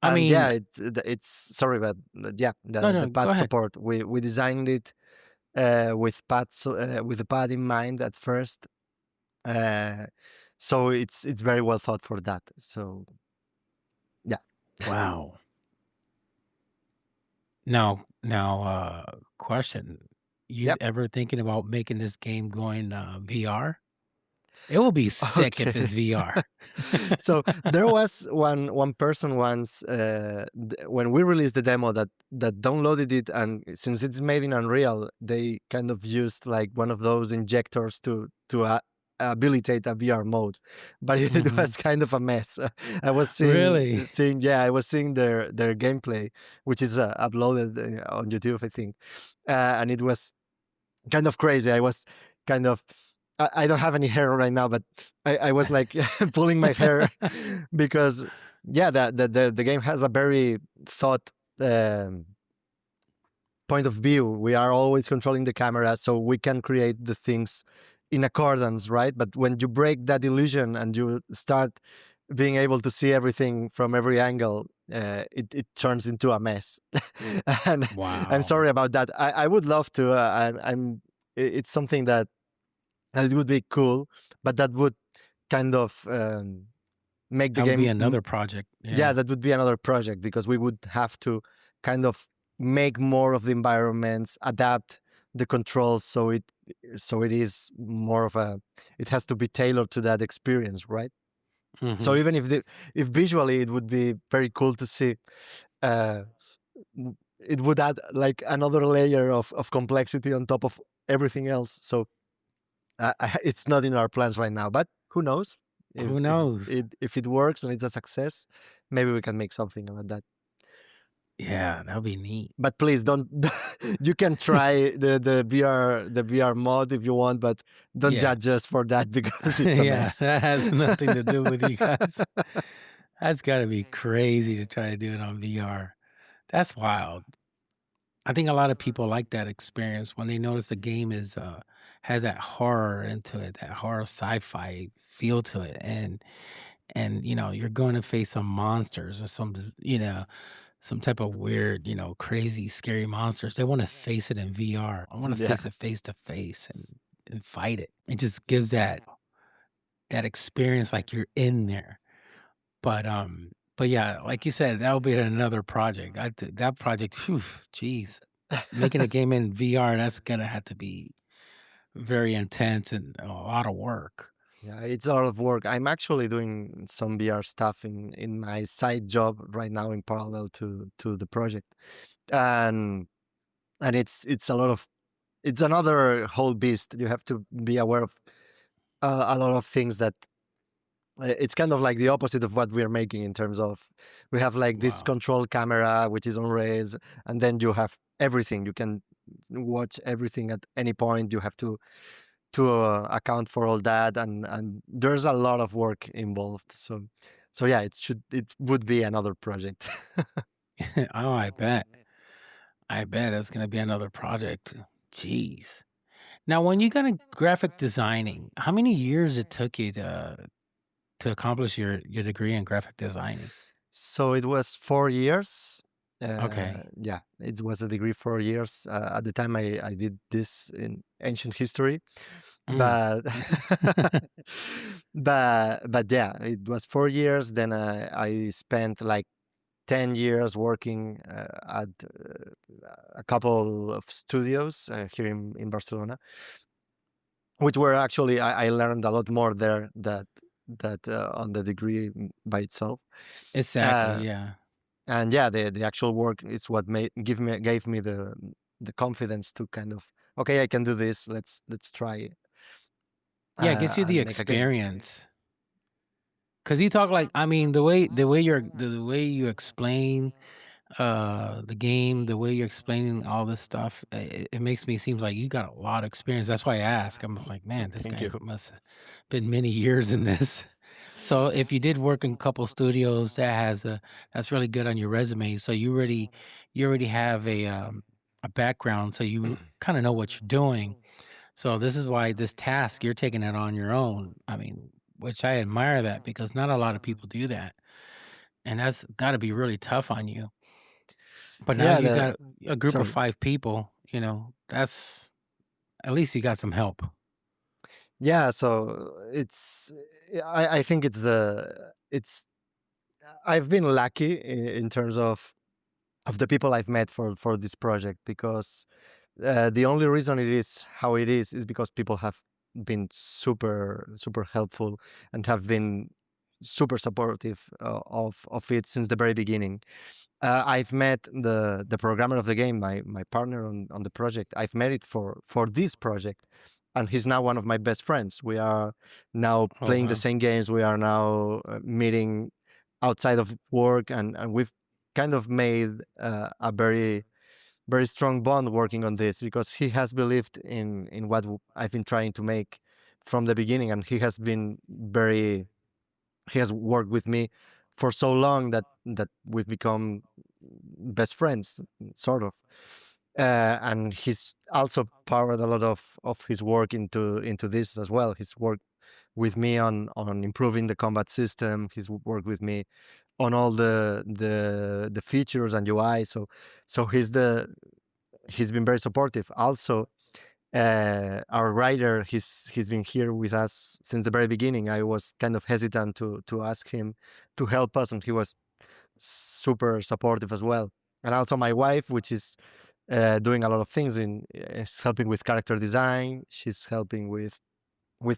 [SPEAKER 3] I
[SPEAKER 4] And
[SPEAKER 3] mean,
[SPEAKER 4] yeah, it's sorry, but yeah,
[SPEAKER 3] no,
[SPEAKER 4] the
[SPEAKER 3] go
[SPEAKER 4] pad
[SPEAKER 3] ahead.
[SPEAKER 4] support. We designed it with the pad in mind at first, so it's very well thought for that. So yeah.
[SPEAKER 3] Wow. Now, question: You
[SPEAKER 4] Yep.
[SPEAKER 3] ever thinking about making this game going VR? It will be sick if it's VR.
[SPEAKER 4] So there was one person once when we released the demo that downloaded it, and since it's made in Unreal, they kind of used like one of those injectors to habilitate a VR mode, but it
[SPEAKER 3] Mhm.
[SPEAKER 4] was kind of a mess. I was
[SPEAKER 3] Really?
[SPEAKER 4] I was seeing their gameplay, which is uploaded on YouTube, I think, and it was kind of crazy. I was kind of I don't have any hair right now, but I was like pulling my hair because yeah, the game has a very thought um, point of view. We are always controlling the camera, so we can create the things in accordance, right? But when you break that illusion and you start being able to see everything from every angle, it turns into a mess. And I'm sorry
[SPEAKER 3] Wow.
[SPEAKER 4] about that. I would love to. It's something that it would be cool, but that would kind of make the
[SPEAKER 3] That would be
[SPEAKER 4] game.
[SPEAKER 3] another project.
[SPEAKER 4] Yeah,
[SPEAKER 3] Yeah.
[SPEAKER 4] that would be another project because we would have to kind of make more of the environments, adapt the controls so it is more of a. It has to be tailored to that experience, right? So
[SPEAKER 3] Hmm.
[SPEAKER 4] even if visually it would be very cool to see, uh, it would add like another layer of complexity on top of everything else. So it's not in our plans right now, but who knows?
[SPEAKER 3] Who knows?
[SPEAKER 4] If it works and it's a success, maybe we can make something about that.
[SPEAKER 3] Yeah, that would be neat.
[SPEAKER 4] But please don't. You can try the VR mod if you want, but don't
[SPEAKER 3] Yeah.
[SPEAKER 4] judge us for that because it's a
[SPEAKER 3] Yeah,
[SPEAKER 4] mess.
[SPEAKER 3] that has nothing to do with you guys. That's got to be crazy to try to do it on VR. That's wild. I think a lot of people like that experience when they notice the game is has that horror into it, that horror sci-fi feel to it, and you're going to face some monsters or some type of weird, crazy, scary monsters. They want to face it in VR. I want to
[SPEAKER 4] Yeah.
[SPEAKER 3] face it face to face and fight it. It just gives that experience like you're in there. But yeah, like you said, that'll be another project. That project, phew, geez, making a game in VR, that's gonna have to be very intense and a lot of work.
[SPEAKER 4] Yeah, it's a lot of work. I'm actually doing some VR stuff in my side job right now in parallel to the project, and it's a lot of it's another whole beast. You have to be aware of a lot of things that it's kind of like the opposite of what we're making in terms of we have like this
[SPEAKER 3] Wow.
[SPEAKER 4] control camera which is on rails, and then you have everything. You can watch everything at any point. You have to account for all that, and there's a lot of work involved. So yeah, it would be another project.
[SPEAKER 3] Oh, I bet. I bet that's gonna be another project. Jeez. Now, when you got into graphic designing, how many years it took you to accomplish your degree in graphic designing?
[SPEAKER 4] So it was 4 years.
[SPEAKER 3] Okay.
[SPEAKER 4] Yeah, it was a degree 4 years. At the time, I did this in ancient history,
[SPEAKER 3] Mm.
[SPEAKER 4] but but yeah, it was 4 years. Then I spent like 10 years working at a couple of studios here in Barcelona, which were actually I learned a lot more there that on the degree by itself.
[SPEAKER 3] Exactly.
[SPEAKER 4] Uh,
[SPEAKER 3] Yeah.
[SPEAKER 4] and yeah, the actual work is what gave me the confidence to kind of okay, I can do this. Let's try
[SPEAKER 3] Yeah, it gives you the
[SPEAKER 4] and make a game.
[SPEAKER 3] experience. Cause you talk like, I mean, the way you explain the game, the way you're explaining all this stuff, it makes me seems like you got a lot of experience. That's why I ask. I'm like, man, this
[SPEAKER 4] Thank
[SPEAKER 3] guy
[SPEAKER 4] you.
[SPEAKER 3] must have been many years in this. So if you did work in a couple studios, that's really good on your resume. So you already have a background, so you kind of know what you're doing. So this is why this task you're taking it on your own. I mean, which I admire that because not a lot of people do that, and that's got to be really tough on you. But now
[SPEAKER 4] Yeah,
[SPEAKER 3] you got a group of
[SPEAKER 4] sorry.
[SPEAKER 3] 5 people, that's at least you got some help.
[SPEAKER 4] Yeah, so I think it's I've been lucky in terms of the people I've met for this project because the only reason it is how it is because people have been super helpful and have been super supportive of it since the very beginning. I've met the programmer of the game, my partner on the project. I've met it for this project, and he's now one of my best friends. We are now
[SPEAKER 3] Oh,
[SPEAKER 4] playing the
[SPEAKER 3] wow.
[SPEAKER 4] same games. We are now meeting outside of work, and we've kind of made a very strong bond working on this because he has believed in what I've been trying to make from the beginning, and he has worked with me for so long that we've become best friends, sort of. And he's also poured a lot of his work into this as well. He's worked with me on improving the combat system. He's worked with me on all the features and UI. So he's been very supportive. Also, our writer, he's been here with us since the very beginning. I was kind of hesitant to ask him to help us, and he was super supportive as well. And also my wife, which is doing a lot of things is helping with character design. She's helping with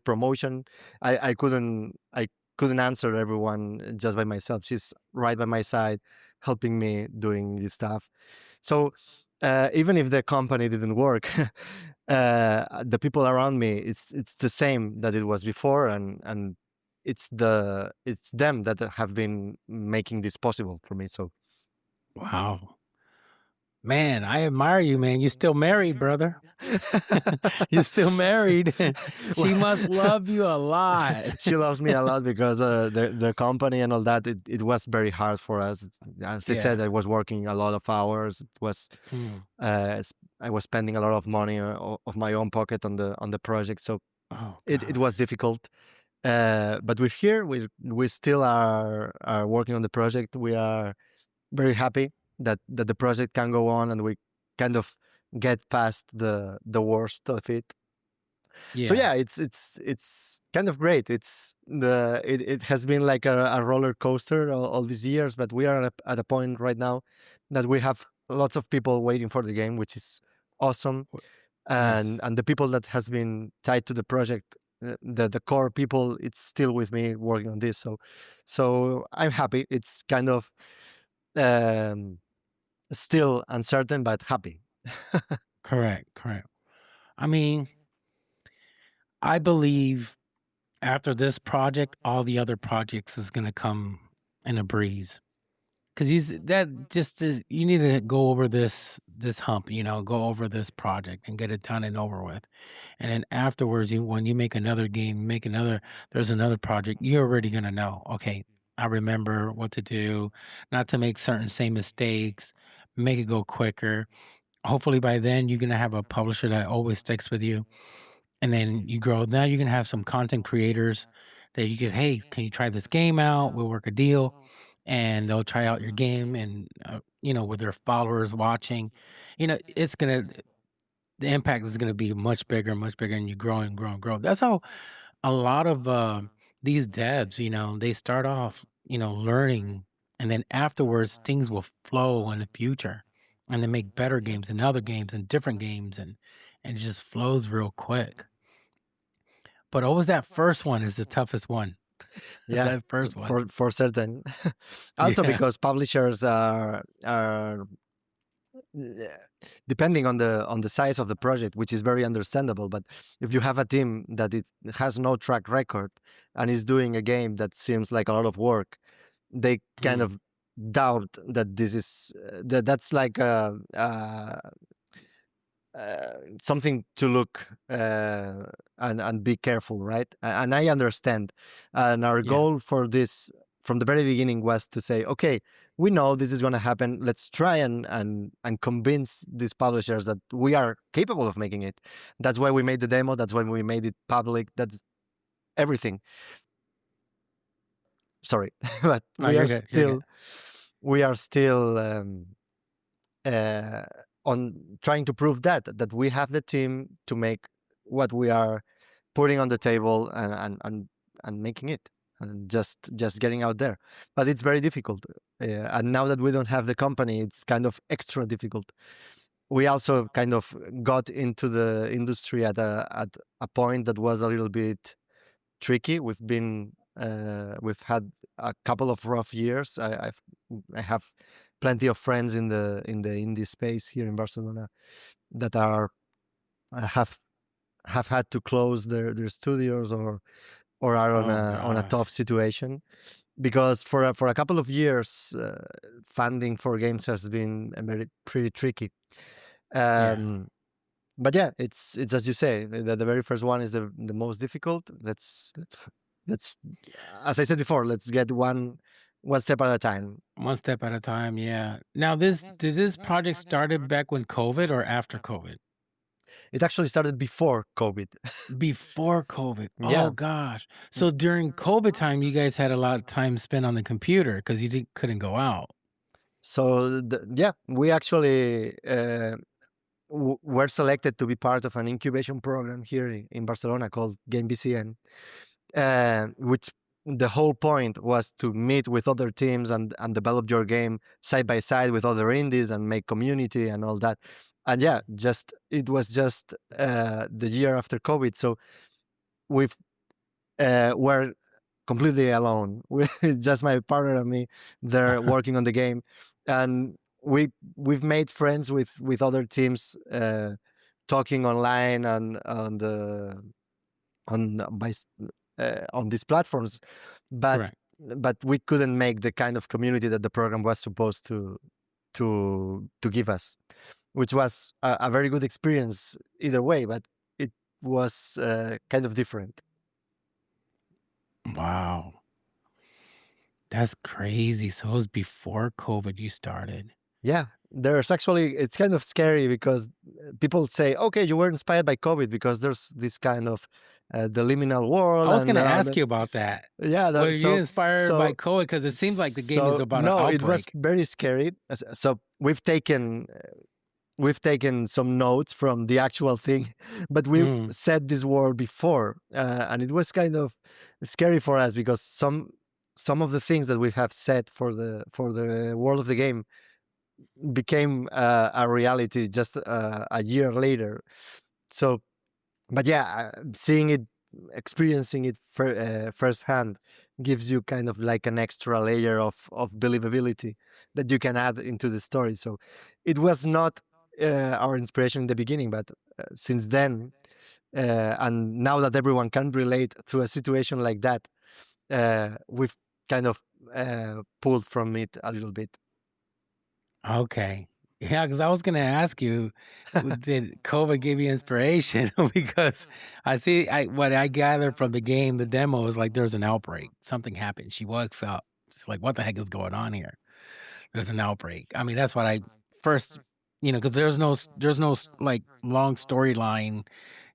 [SPEAKER 4] promotion. I couldn't answer everyone just by myself. She's right by my side, helping me doing this stuff. So even if the company didn't work, the people around me, it's the same that it was before, and it's them that have been making this possible for me. So
[SPEAKER 3] Wow. Man, I admire you, man. You're still married, brother. You're still married. She must love you a lot.
[SPEAKER 4] She loves me a lot because the company and all that, it was very hard for us. As I said, I was working a lot of hours. It was I was spending a lot of money of my own pocket on the project, so it was difficult. But we're here. We still are working on the project. We are very happy that the project can go on, and we kind of get past the worst of it. So yeah, it's kind of great. It has been like a roller coaster all these years, but we are at a point right now that we have lots of people waiting for the game, which is awesome. And the people that has been tied to the project, the core people, it's still with me working on this. So I'm happy. It's kind of still uncertain, but happy.
[SPEAKER 3] Correct. I mean, I believe after this project, all the other projects is going to come in a breeze. Because you need to go over this hump, go over this project and get it done and over with. And then afterwards, when you make another game, there's another project, you're already going to know, okay, I remember what to do, not to make same mistakes, make it go quicker. Hopefully by then you're going to have a publisher that always sticks with you. And then you grow. Now you're going to have some content creators that you get, hey, can you try this game out? We'll work a deal. And they'll try out your game, and with their followers watching, the impact is going to be much bigger, and you grow and grow and grow. That's how a lot of these devs, they start off, learning, and then afterwards things will flow in the future, and they make better games and other games and different games, and it just flows real quick. But always that first one is the toughest one.
[SPEAKER 4] Yeah,
[SPEAKER 3] that first one
[SPEAKER 4] for certain. Also, because publishers are depending on the size of the project, which is very understandable. But if you have a team that it has no track record and is doing a game that seems like a lot of work, they kind of doubt that this is that's like something to look and be careful, right? And I understand. And our goal for this from the very beginning was to say, okay, we know this is going to happen. Let's try and convince these publishers that we are capable of making it. That's why we made the demo. That's why we made it public. That's everything. Sorry, but we are still on trying to prove that we have the team to make what we are putting on the table and making it, and just getting out there. But it's very difficult, and now that we don't have the company, it's kind of extra difficult. We also kind of got into the industry at a point that was a little bit tricky. We've had a couple of rough years. I have plenty of friends in the indie space here in Barcelona that have had to close their studios or are on a tough situation, because for a couple of years funding for games has been pretty tricky. but yeah, it's as you say, the very first one is the most difficult. Let's as I said before, let's get one step at a time.
[SPEAKER 3] One step at a time, yeah. Now this project started back when COVID or after COVID?
[SPEAKER 4] It actually started before COVID.
[SPEAKER 3] Before COVID.
[SPEAKER 4] Yeah.
[SPEAKER 3] Oh gosh. So during COVID time, you guys had a lot of time spent on the computer because you couldn't go out.
[SPEAKER 4] So yeah, we actually were selected to be part of an incubation program here in Barcelona called Game BCN, which the whole point was to meet with other teams and develop your game side by side with other indies and make community and all that. And yeah, it was just the year after COVID, so we were completely alone with just my partner and me there working on the game, and we've made friends with other teams talking online and on these platforms, but
[SPEAKER 3] Correct.
[SPEAKER 4] but we couldn't make the kind of community that the program was supposed to give us, which was a very good experience either way, but it was kind of different.
[SPEAKER 3] Wow. That's crazy. So it was before COVID you started.
[SPEAKER 4] Yeah, it's kind of scary because people say, okay, you were inspired by COVID because there's this kind of the liminal world.
[SPEAKER 3] I was going to ask you about that.
[SPEAKER 4] Yeah,
[SPEAKER 3] Were you inspired by COVID? Because it seems like the game is about an outbreak.
[SPEAKER 4] No, it was very scary. So we've taken some notes from the actual thing, but we set this world before, and it was kind of scary for us because some of the things that we have set for the world of the game became a reality just a year later. So, but yeah, seeing it, experiencing it firsthand gives you kind of like an extra layer of believability that you can add into the story. So it was not our inspiration in the beginning, but since then, and now that everyone can relate to a situation like that, we've kind of pulled from it a little bit.
[SPEAKER 3] Okay. Yeah, because I was going to ask you, did COVID give you inspiration? Because what I gathered from the game, the demo is like there's an outbreak. Something happened. She wakes up. She's like, what the heck is going on here? There's an outbreak. I mean, that's what I first, because there's no like long storyline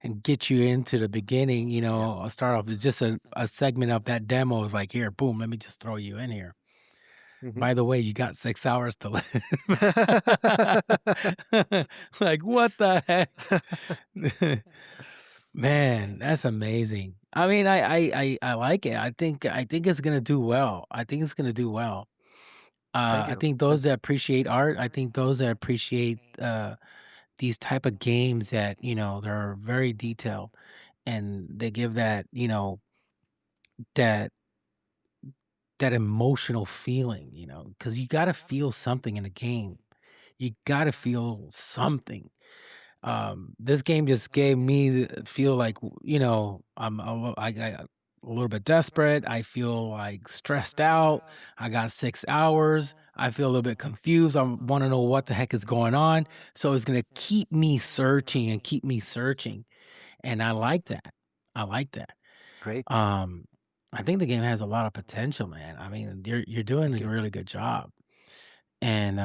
[SPEAKER 3] and get you into the beginning, I'll start off. It's just a segment of that demo is like, here, boom, let me just throw you in here. By the way, you got 6 hours to live. Like, what the heck? Man, that's amazing. I mean, I like it. I think it's gonna do well. I think it's gonna do well. I think those that appreciate art, I think those that appreciate these type of games that, they're very detailed and they give that, that emotional feeling, because you got to feel something in a game. You got to feel something. This game just gave me the feel like, I got a little bit desperate. I feel like stressed out. I got 6 hours. I feel a little bit confused. I want to know what the heck is going on. So it's going to keep me searching and keep me searching. And I like that.
[SPEAKER 4] Great.
[SPEAKER 3] I think the game has a lot of potential, man. I mean, you're doing a really good job, and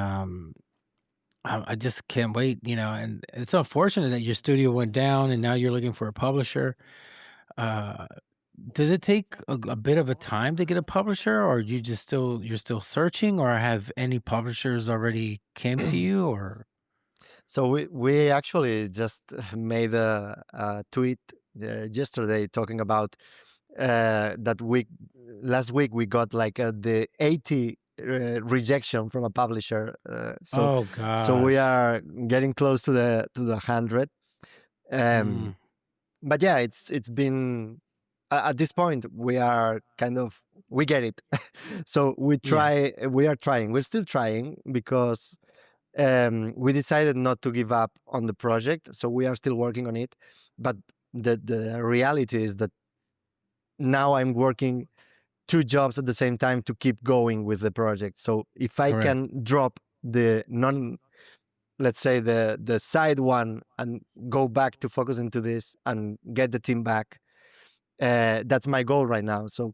[SPEAKER 3] I just can't wait. And it's unfortunate that your studio went down, and now you're looking for a publisher. Does it take a bit of a time to get a publisher, or you're still searching, or have any publishers already came to you, or?
[SPEAKER 4] So we actually just made a tweet yesterday talking about that last week we got like the 80 rejection from a publisher.
[SPEAKER 3] Oh god!
[SPEAKER 4] So we are getting close to the 100. But yeah, it's been at this point we are we get it. So we are trying. We're still trying because we decided not to give up on the project. So we are still working on it. But the reality is that now I'm working 2 jobs at the same time to keep going with the project. So if I can drop the let's say the side one and go back to focus into this and get the team back. That's my goal right now. So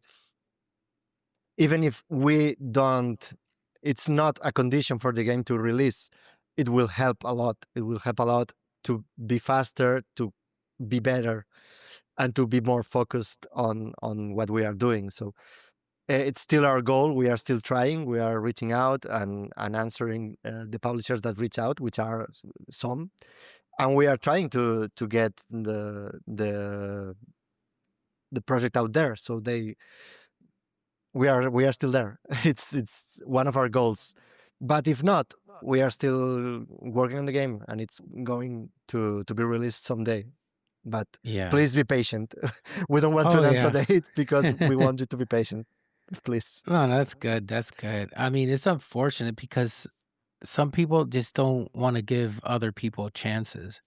[SPEAKER 4] even if we don't, it's not a condition for the game to release. It will help a lot. It will help a lot to be faster, to be better, and to be more focused on what we are doing. So it's still our goal. We are still trying. We are reaching out and answering the publishers that reach out, which are some, and we are trying to get the project out there. So we are still there. It's one of our goals. But if not, we are still working on the game, and it's going to be released someday. But
[SPEAKER 3] Yeah.
[SPEAKER 4] please be patient. We don't want to
[SPEAKER 3] Oh,
[SPEAKER 4] announce a
[SPEAKER 3] yeah.
[SPEAKER 4] date because we want you to be patient. Please.
[SPEAKER 3] No, that's good. That's good. I mean, it's unfortunate because some people just don't want to give other people chances.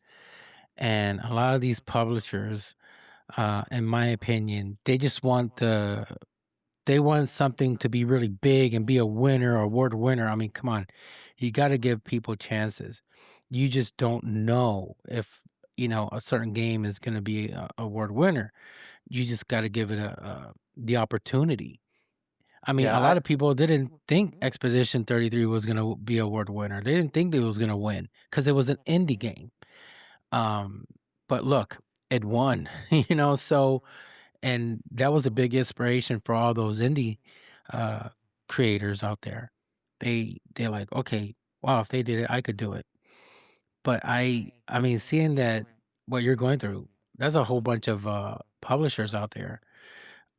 [SPEAKER 3] And a lot of these publishers, in my opinion, they just want they want something to be really big and be a winner or award winner. I mean, come on. You got to give people chances. You just don't know if, a certain game is going to be a award winner. You just got to give it the opportunity. I mean,
[SPEAKER 4] Yeah,
[SPEAKER 3] a lot of people didn't think Expedition 33 was going to be a award winner. They didn't think that it was going to win because it was an indie game. But look, it won, so, and that was a big inspiration for all those indie creators out there. They're like, okay, wow, if they did it, I could do it. But I mean, seeing that what you're going through, there's a whole bunch of publishers out there.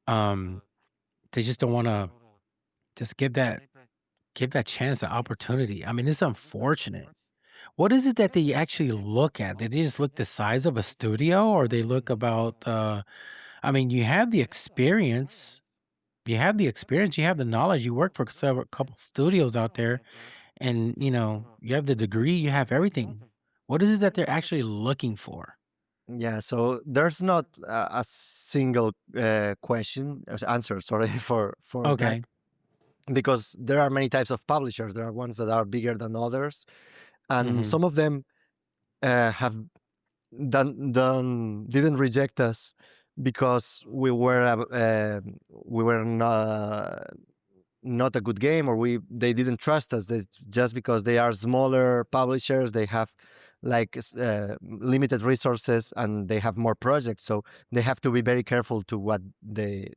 [SPEAKER 3] They just don't want to just give that chance, the opportunity. I mean, it's unfortunate. What is it that they actually look at? Did they just look the size of a studio, or they look about? I mean, you have the experience. You have the experience. You have the knowledge. You work for several couple studios out there, and you have the degree. You have everything. What is it that they're actually looking for?
[SPEAKER 4] yeah. So there's not a single answer. Sorry for that,
[SPEAKER 3] Okay.
[SPEAKER 4] because there are many types of publishers. There are ones that are bigger than others, and
[SPEAKER 3] Mm-hmm.
[SPEAKER 4] some of them have didn't reject us because we were not a good game, or they didn't trust us. Just because they are smaller publishers, they have like limited resources, and they have more projects, so they have to be very careful to what they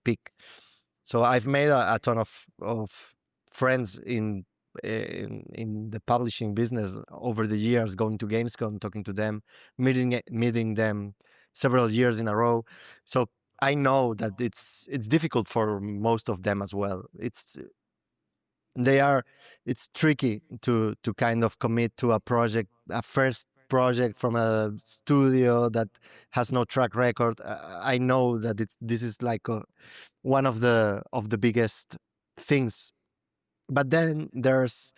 [SPEAKER 4] pick. So I've made a ton of friends in the publishing business over the years, going to Gamescom, talking to them, meeting them several years in a row. So I know that it's difficult for most of them as well. It's tricky to kind of commit to a project, a first project from a studio that has no track record. I know that this is like one of the biggest things. But then there's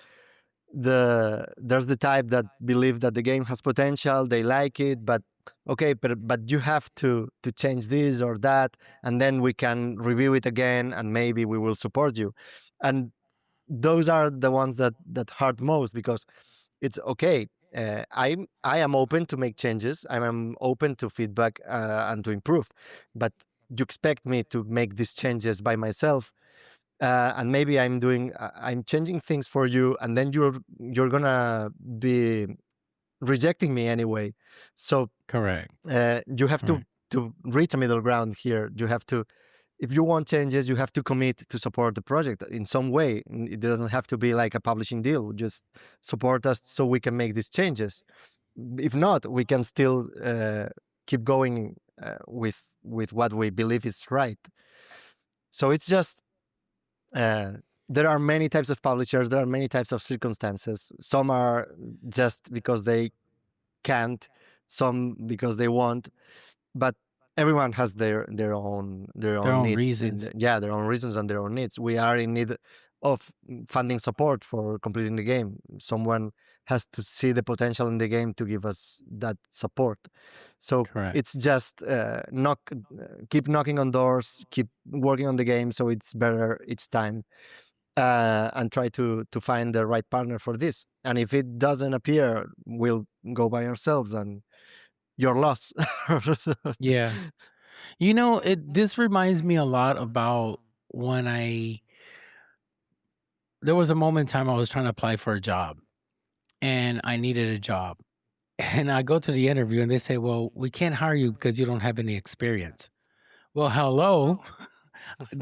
[SPEAKER 4] the type that believe that the game has potential, they like it, but okay, but you have to change this or that, and then we can review it again, and maybe we will support you. And those are the ones that hurt most, because it's okay. I am open to make changes. I am open to feedback and to improve, but you expect me to make these changes by myself, and maybe I'm changing things for you, and then you're gonna be rejecting me anyway. So
[SPEAKER 3] Correct.
[SPEAKER 4] you have
[SPEAKER 3] Right.
[SPEAKER 4] to reach a middle ground here. You have to, if you want changes, you have to commit to support the project in some way. It doesn't have to be like a publishing deal. Just support us so we can make these changes. If not, we can still keep going with what we believe is right. So it's just there are many types of publishers. There are many types of circumstances. Some are just because they can't, some because they want, but everyone has their own
[SPEAKER 3] Their
[SPEAKER 4] own
[SPEAKER 3] own
[SPEAKER 4] needs.
[SPEAKER 3] reasons.
[SPEAKER 4] Their own reasons and their own needs. We are in need of funding support for completing the game. Someone has to see the potential in the game to give us that support. So
[SPEAKER 3] Correct.
[SPEAKER 4] it's just keep knocking on doors, keep working on the game, so it's better each time. and try to find the right partner for this. And if it doesn't appear, we'll go by ourselves, and you're lost.
[SPEAKER 3] Yeah. This reminds me a lot about when there was a moment in time I was trying to apply for a job and I needed a job. And I go to the interview and they say, well, we can't hire you because you don't have any experience. Well, hello.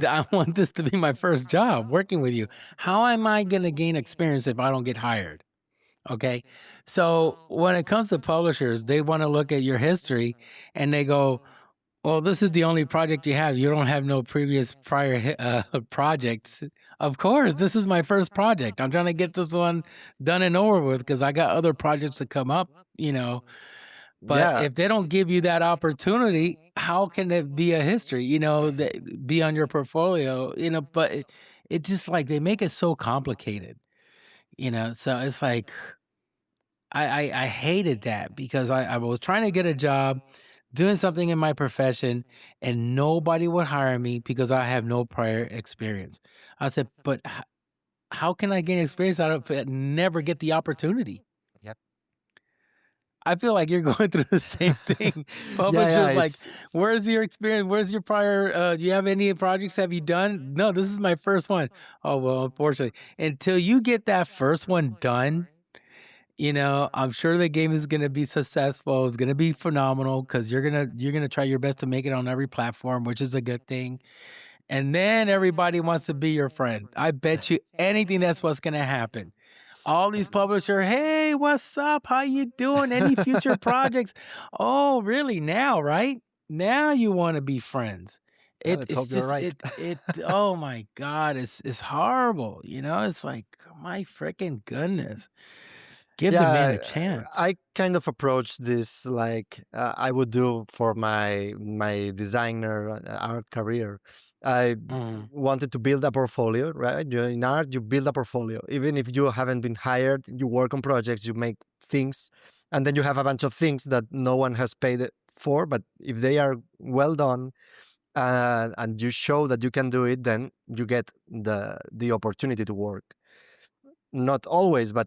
[SPEAKER 3] I want this to be my first job working with you. How am I going to gain experience if I don't get hired? Okay. So when it comes to publishers, they want to look at your history and they go, well, this is the only project you have. You don't have no previous prior projects. Of course, this is my first project. I'm trying to get this one done and over with because I got other projects to come up, But
[SPEAKER 4] Yeah,
[SPEAKER 3] if they don't give you that opportunity, how can it be a history, that be on your portfolio, but it just like they make it so complicated, so it's like I hated that because I was trying to get a job doing something in my profession and nobody would hire me because I have no prior experience. I said, but how can I gain experience out of it and never get the opportunity?
[SPEAKER 4] yep.
[SPEAKER 3] I feel like you're going through the same thing.
[SPEAKER 4] Yeah,
[SPEAKER 3] Publishers like,
[SPEAKER 4] it's
[SPEAKER 3] where's your experience? Where's your prior? Do you have any projects? Have you done? No, this is my first one. Oh, well, unfortunately, until you get that first one done, I'm sure the game is going to be successful. It's going to be phenomenal because you're going to try your best to make it on every platform, which is a good thing. And then everybody wants to be your friend. I bet you anything that's what's going to happen. All these publishers, hey, what's up? How you doing? Any future projects? Oh, really? Now, right? Now you want to be friends.
[SPEAKER 4] yeah, let's hope
[SPEAKER 3] It's
[SPEAKER 4] you're
[SPEAKER 3] just
[SPEAKER 4] right.
[SPEAKER 3] oh my God, it's horrible. It's like my freaking goodness. Give the man a
[SPEAKER 4] Yeah,
[SPEAKER 3] chance.
[SPEAKER 4] I kind of approach this like I would do for my designer art career. I
[SPEAKER 3] Mm,
[SPEAKER 4] wanted to build a portfolio, right? In art, you build a portfolio. Even if you haven't been hired, you work on projects, you make things, and then you have a bunch of things that no one has paid it for. But if they are well done, and you show that you can do it, then you get the opportunity to work. Not always, but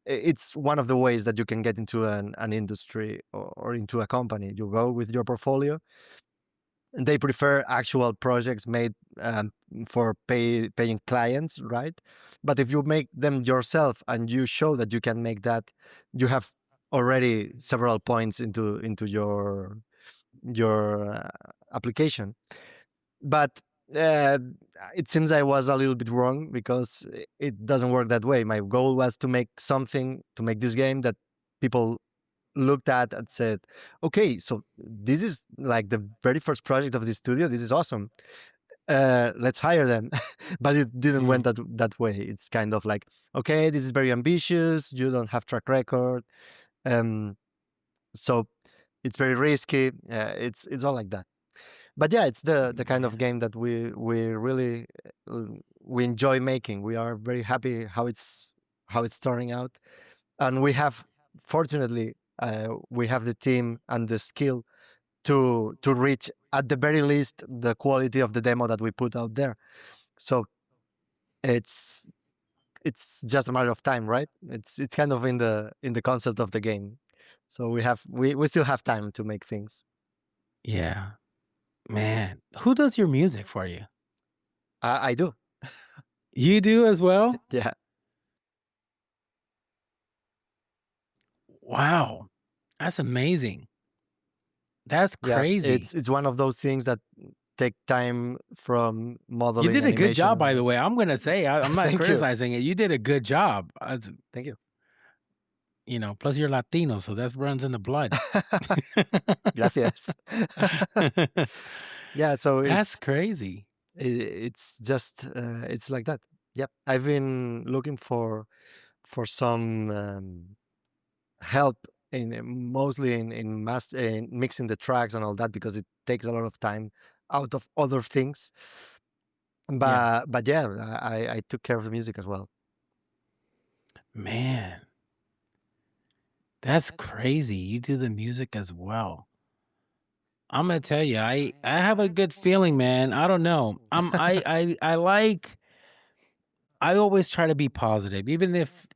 [SPEAKER 4] it's one of the ways that you can get into an industry or into a company. You go with your portfolio, and they prefer actual projects made for paying clients, right? But if you make them yourself and you show that you can make that, you have already several points into your application. But uh, it seems I was a little bit wrong because it doesn't work that way. My goal was to make something, to make this game that people looked at and said, okay, so this is like the very first project of the studio. This is awesome. Let's hire them. But it didn't went
[SPEAKER 3] mm,
[SPEAKER 4] that way. It's kind of like, okay, this is very ambitious. You don't have track record. Um, so it's very risky. It's all like that. But yeah, it's the kind of
[SPEAKER 3] man.
[SPEAKER 4] game that we really we enjoy making. We are very happy how it's turning out, and we have fortunately we have the team and the skill to reach at the very least the quality of the demo that we put out there. So it's it's just a matter of time, right? It's kind of in the concept of the game. So we still have time to make things.
[SPEAKER 3] Yeah, man. Who does your music for you?
[SPEAKER 4] I do.
[SPEAKER 3] You do as well?
[SPEAKER 4] Yeah.
[SPEAKER 3] Wow. That's amazing. That's
[SPEAKER 4] Yeah,
[SPEAKER 3] crazy.
[SPEAKER 4] it's one of those things that take time from
[SPEAKER 3] You
[SPEAKER 4] modeling
[SPEAKER 3] did a good
[SPEAKER 4] animation
[SPEAKER 3] job, by
[SPEAKER 4] and
[SPEAKER 3] the way. I'm gonna say I'm not
[SPEAKER 4] thank you.
[SPEAKER 3] criticizing it. You did a good job.
[SPEAKER 4] Thank you.
[SPEAKER 3] Plus you're Latino, so that runs in the blood.
[SPEAKER 4] Gracias. Yeah, so
[SPEAKER 3] That's crazy.
[SPEAKER 4] it's just it's like that. Yep. I've been looking for some help in mostly in mixing the tracks and all that because it takes a lot of time out of other things.
[SPEAKER 3] Yeah.
[SPEAKER 4] But yeah, I took care of the music as well.
[SPEAKER 3] Man, that's crazy. You do the music as well. I'm gonna tell you, I have a good feeling, man. I don't know. I like I always try to be positive, even if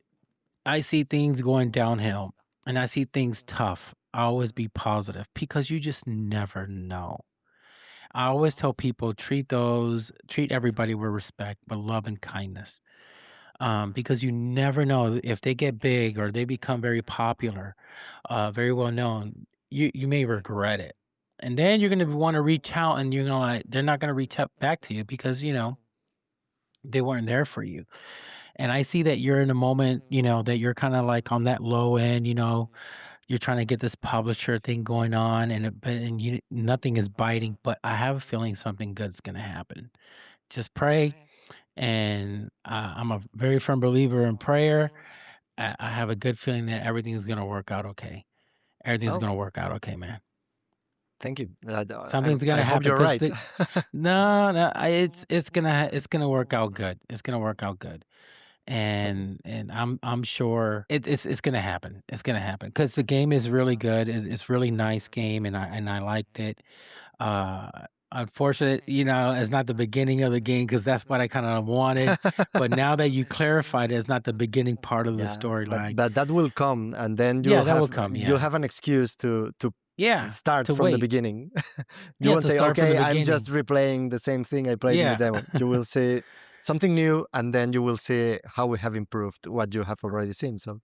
[SPEAKER 3] I see things going downhill and I see things tough. I always be positive because you just never know. I always tell people treat everybody with respect, with love and kindness, because you never know if they get big or they become very popular, very well known. You may regret it, and then you're gonna want to reach out, and you're gonna like they're not gonna reach out back to you because they weren't there for you. And I see that you're in a moment, that you're kind of like on that low end. You're trying to get this publisher thing going on, and nothing is biting. But I have a feeling something good's gonna happen. Just pray, and I'm a very firm believer in prayer. I have a good feeling that everything's gonna work out okay. Everything's
[SPEAKER 4] Oh,
[SPEAKER 3] gonna work out okay, man.
[SPEAKER 4] thank you.
[SPEAKER 3] Something's
[SPEAKER 4] I
[SPEAKER 3] gonna
[SPEAKER 4] hope
[SPEAKER 3] happen
[SPEAKER 4] you're
[SPEAKER 3] because
[SPEAKER 4] right.
[SPEAKER 3] no, no, it's gonna work out good. It's gonna work out good. And I'm sure it's gonna happen. It's gonna happen because the game is really good. It's really nice game, and I liked it. Uh, Unfortunate, it's not the beginning of the game because that's what I kind of wanted. But now that you clarified it, it's not the beginning part of the
[SPEAKER 4] Yeah,
[SPEAKER 3] storyline.
[SPEAKER 4] but that will come, and then
[SPEAKER 3] Yeah, that will come.
[SPEAKER 4] you'll
[SPEAKER 3] Yeah,
[SPEAKER 4] have an excuse to
[SPEAKER 3] yeah.
[SPEAKER 4] start
[SPEAKER 3] To
[SPEAKER 4] from the
[SPEAKER 3] wait.
[SPEAKER 4] beginning. You
[SPEAKER 3] Yeah,
[SPEAKER 4] won't
[SPEAKER 3] to
[SPEAKER 4] say,
[SPEAKER 3] start from the
[SPEAKER 4] "Okay, I'm just
[SPEAKER 3] beginning.
[SPEAKER 4] replaying the same thing I played in the
[SPEAKER 3] Yeah,
[SPEAKER 4] demo." You will say something new, and then you will see how we have improved what you have already seen. So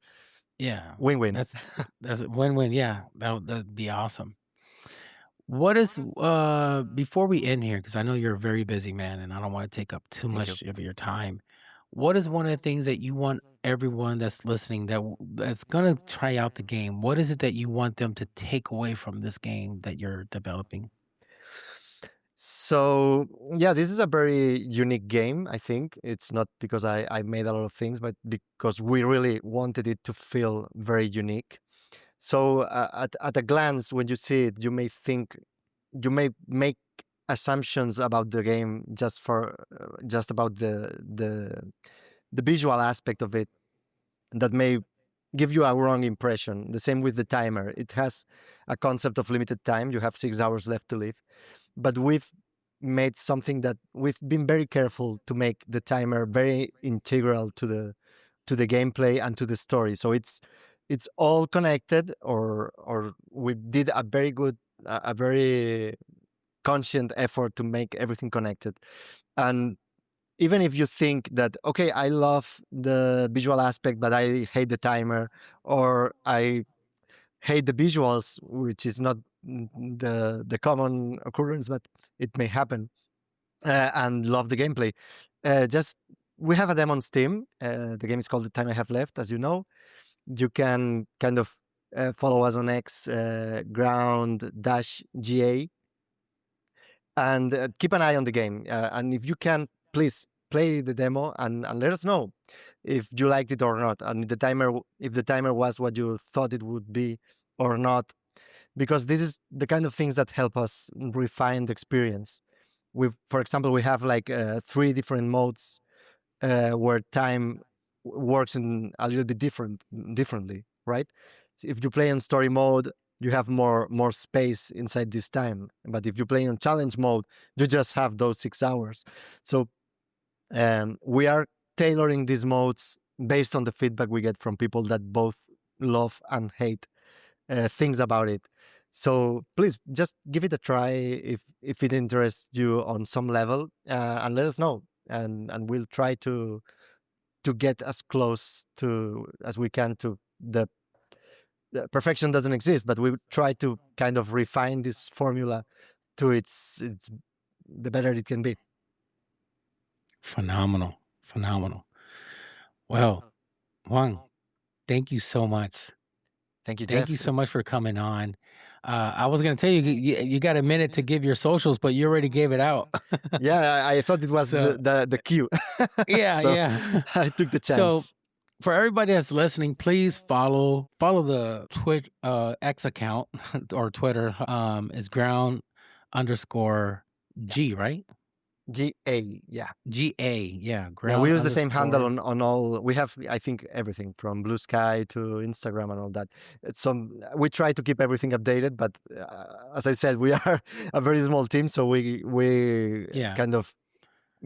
[SPEAKER 3] yeah.
[SPEAKER 4] win-win.
[SPEAKER 3] That's a win-win. Yeah, that'd be awesome. What is before we end here, because I know you're a very busy man and I don't want to take up too
[SPEAKER 4] Thank you.
[SPEAKER 3] much of your time. What is one of the things that you want everyone that's listening that's gonna try out the game? What is it that you want them to take away from this game that you're developing?
[SPEAKER 4] So yeah, this is a very unique game. I think it's not because I made a lot of things, but because we really wanted it to feel very unique. So at a glance, when you see it, you may make assumptions about the game just about the visual aspect of it that may give you a wrong impression. The same with the timer. It has a concept of limited time. You have 6 hours left to live, but we've made something that we've been very careful to make the timer very integral to the gameplay and to the story. So it's all connected, or we did a very conscient effort to make everything connected. And even if you think that, okay, I love the visual aspect, but I hate the timer, or I hate the visuals, which is not the common occurrence, but it may happen, and love the gameplay. Just we have a demo on Steam. The game is called The Time I Have Left, as you know. You can kind of follow us on X, ground-GA, and keep an eye on the game. And if you can, please play the demo and let us know if you liked it or not, and if the timer was what you thought it would be or not, because this is the kind of things that help us refine the experience. For example, we have like 3 different modes where time works in a little bit differently, right? So if you play on story mode, you have more space inside this time. But if you play on challenge mode, you just have those 6 hours. So we are tailoring these modes based on the feedback we get from people that both love and hate things about it. So please just give it a try if it interests you on some level, and let us know, and we'll try to get as close to as we can to the perfection doesn't exist, but we try to kind of refine this formula to its the better it can be.
[SPEAKER 3] Phenomenal. Phenomenal. Well, Juan, thank you so much.
[SPEAKER 4] Thank you,
[SPEAKER 3] Thank
[SPEAKER 4] Jeff.
[SPEAKER 3] you so much for coming on. I was going to tell you, you got a minute to give your socials, but you already gave it out.
[SPEAKER 4] Yeah, I thought it was
[SPEAKER 3] So,
[SPEAKER 4] the cue.
[SPEAKER 3] yeah,
[SPEAKER 4] So
[SPEAKER 3] yeah.
[SPEAKER 4] I took the
[SPEAKER 3] So
[SPEAKER 4] chance.
[SPEAKER 3] for everybody that's listening, please follow the X account or Twitter is ground underscore G, right?
[SPEAKER 4] GA, yeah.
[SPEAKER 3] GA, yeah,
[SPEAKER 4] Yeah, we
[SPEAKER 3] ground
[SPEAKER 4] use the same handle
[SPEAKER 3] underscore.
[SPEAKER 4] on all. We have, I think, everything from Blue Sky to Instagram and all that. We try to keep everything updated, but as I said, we are a very small team, so we
[SPEAKER 3] Yeah,
[SPEAKER 4] kind of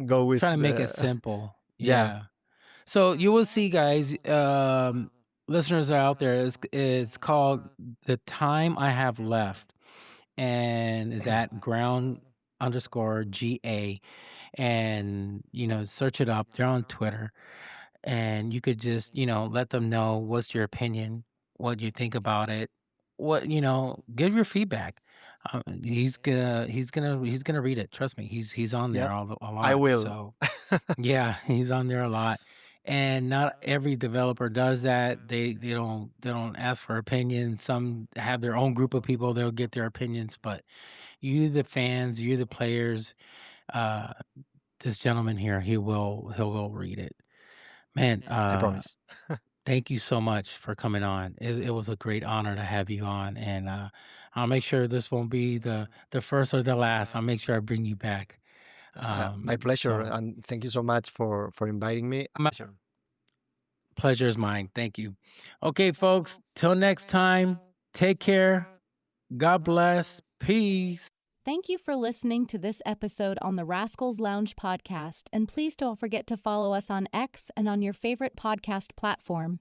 [SPEAKER 4] go with
[SPEAKER 3] trying to make it simple.
[SPEAKER 4] yeah.
[SPEAKER 3] Yeah. So you will see, guys, listeners are out there. It's called The Time I Have Left, and is at ground_GA. And, search it up. They're on Twitter. And you could just, let them know what's your opinion, what you think about it, give your feedback. He's gonna read it. Trust me, he's on there
[SPEAKER 4] Yep,
[SPEAKER 3] a lot.
[SPEAKER 4] I will.
[SPEAKER 3] So yeah, he's on there a lot. And not every developer does that. They don't ask for opinions. Some have their own group of people. They'll get their opinions, but you, the fans, you, the players, uh, this gentleman here, he will read it. Man,
[SPEAKER 4] I promise.
[SPEAKER 3] thank you so much for coming on. It was a great honor to have you on, and I'll make sure this won't be the first or the last. I'll make sure I bring you back.
[SPEAKER 4] My pleasure,
[SPEAKER 3] So
[SPEAKER 4] and thank you so much for inviting me.
[SPEAKER 3] my pleasure is mine. Thank you. Okay, folks. Till next time. Take care. God bless. Peace.
[SPEAKER 2] Thank you for listening to this episode on the Rascals Lounge podcast, and please don't forget to follow us on X and on your favorite podcast platform.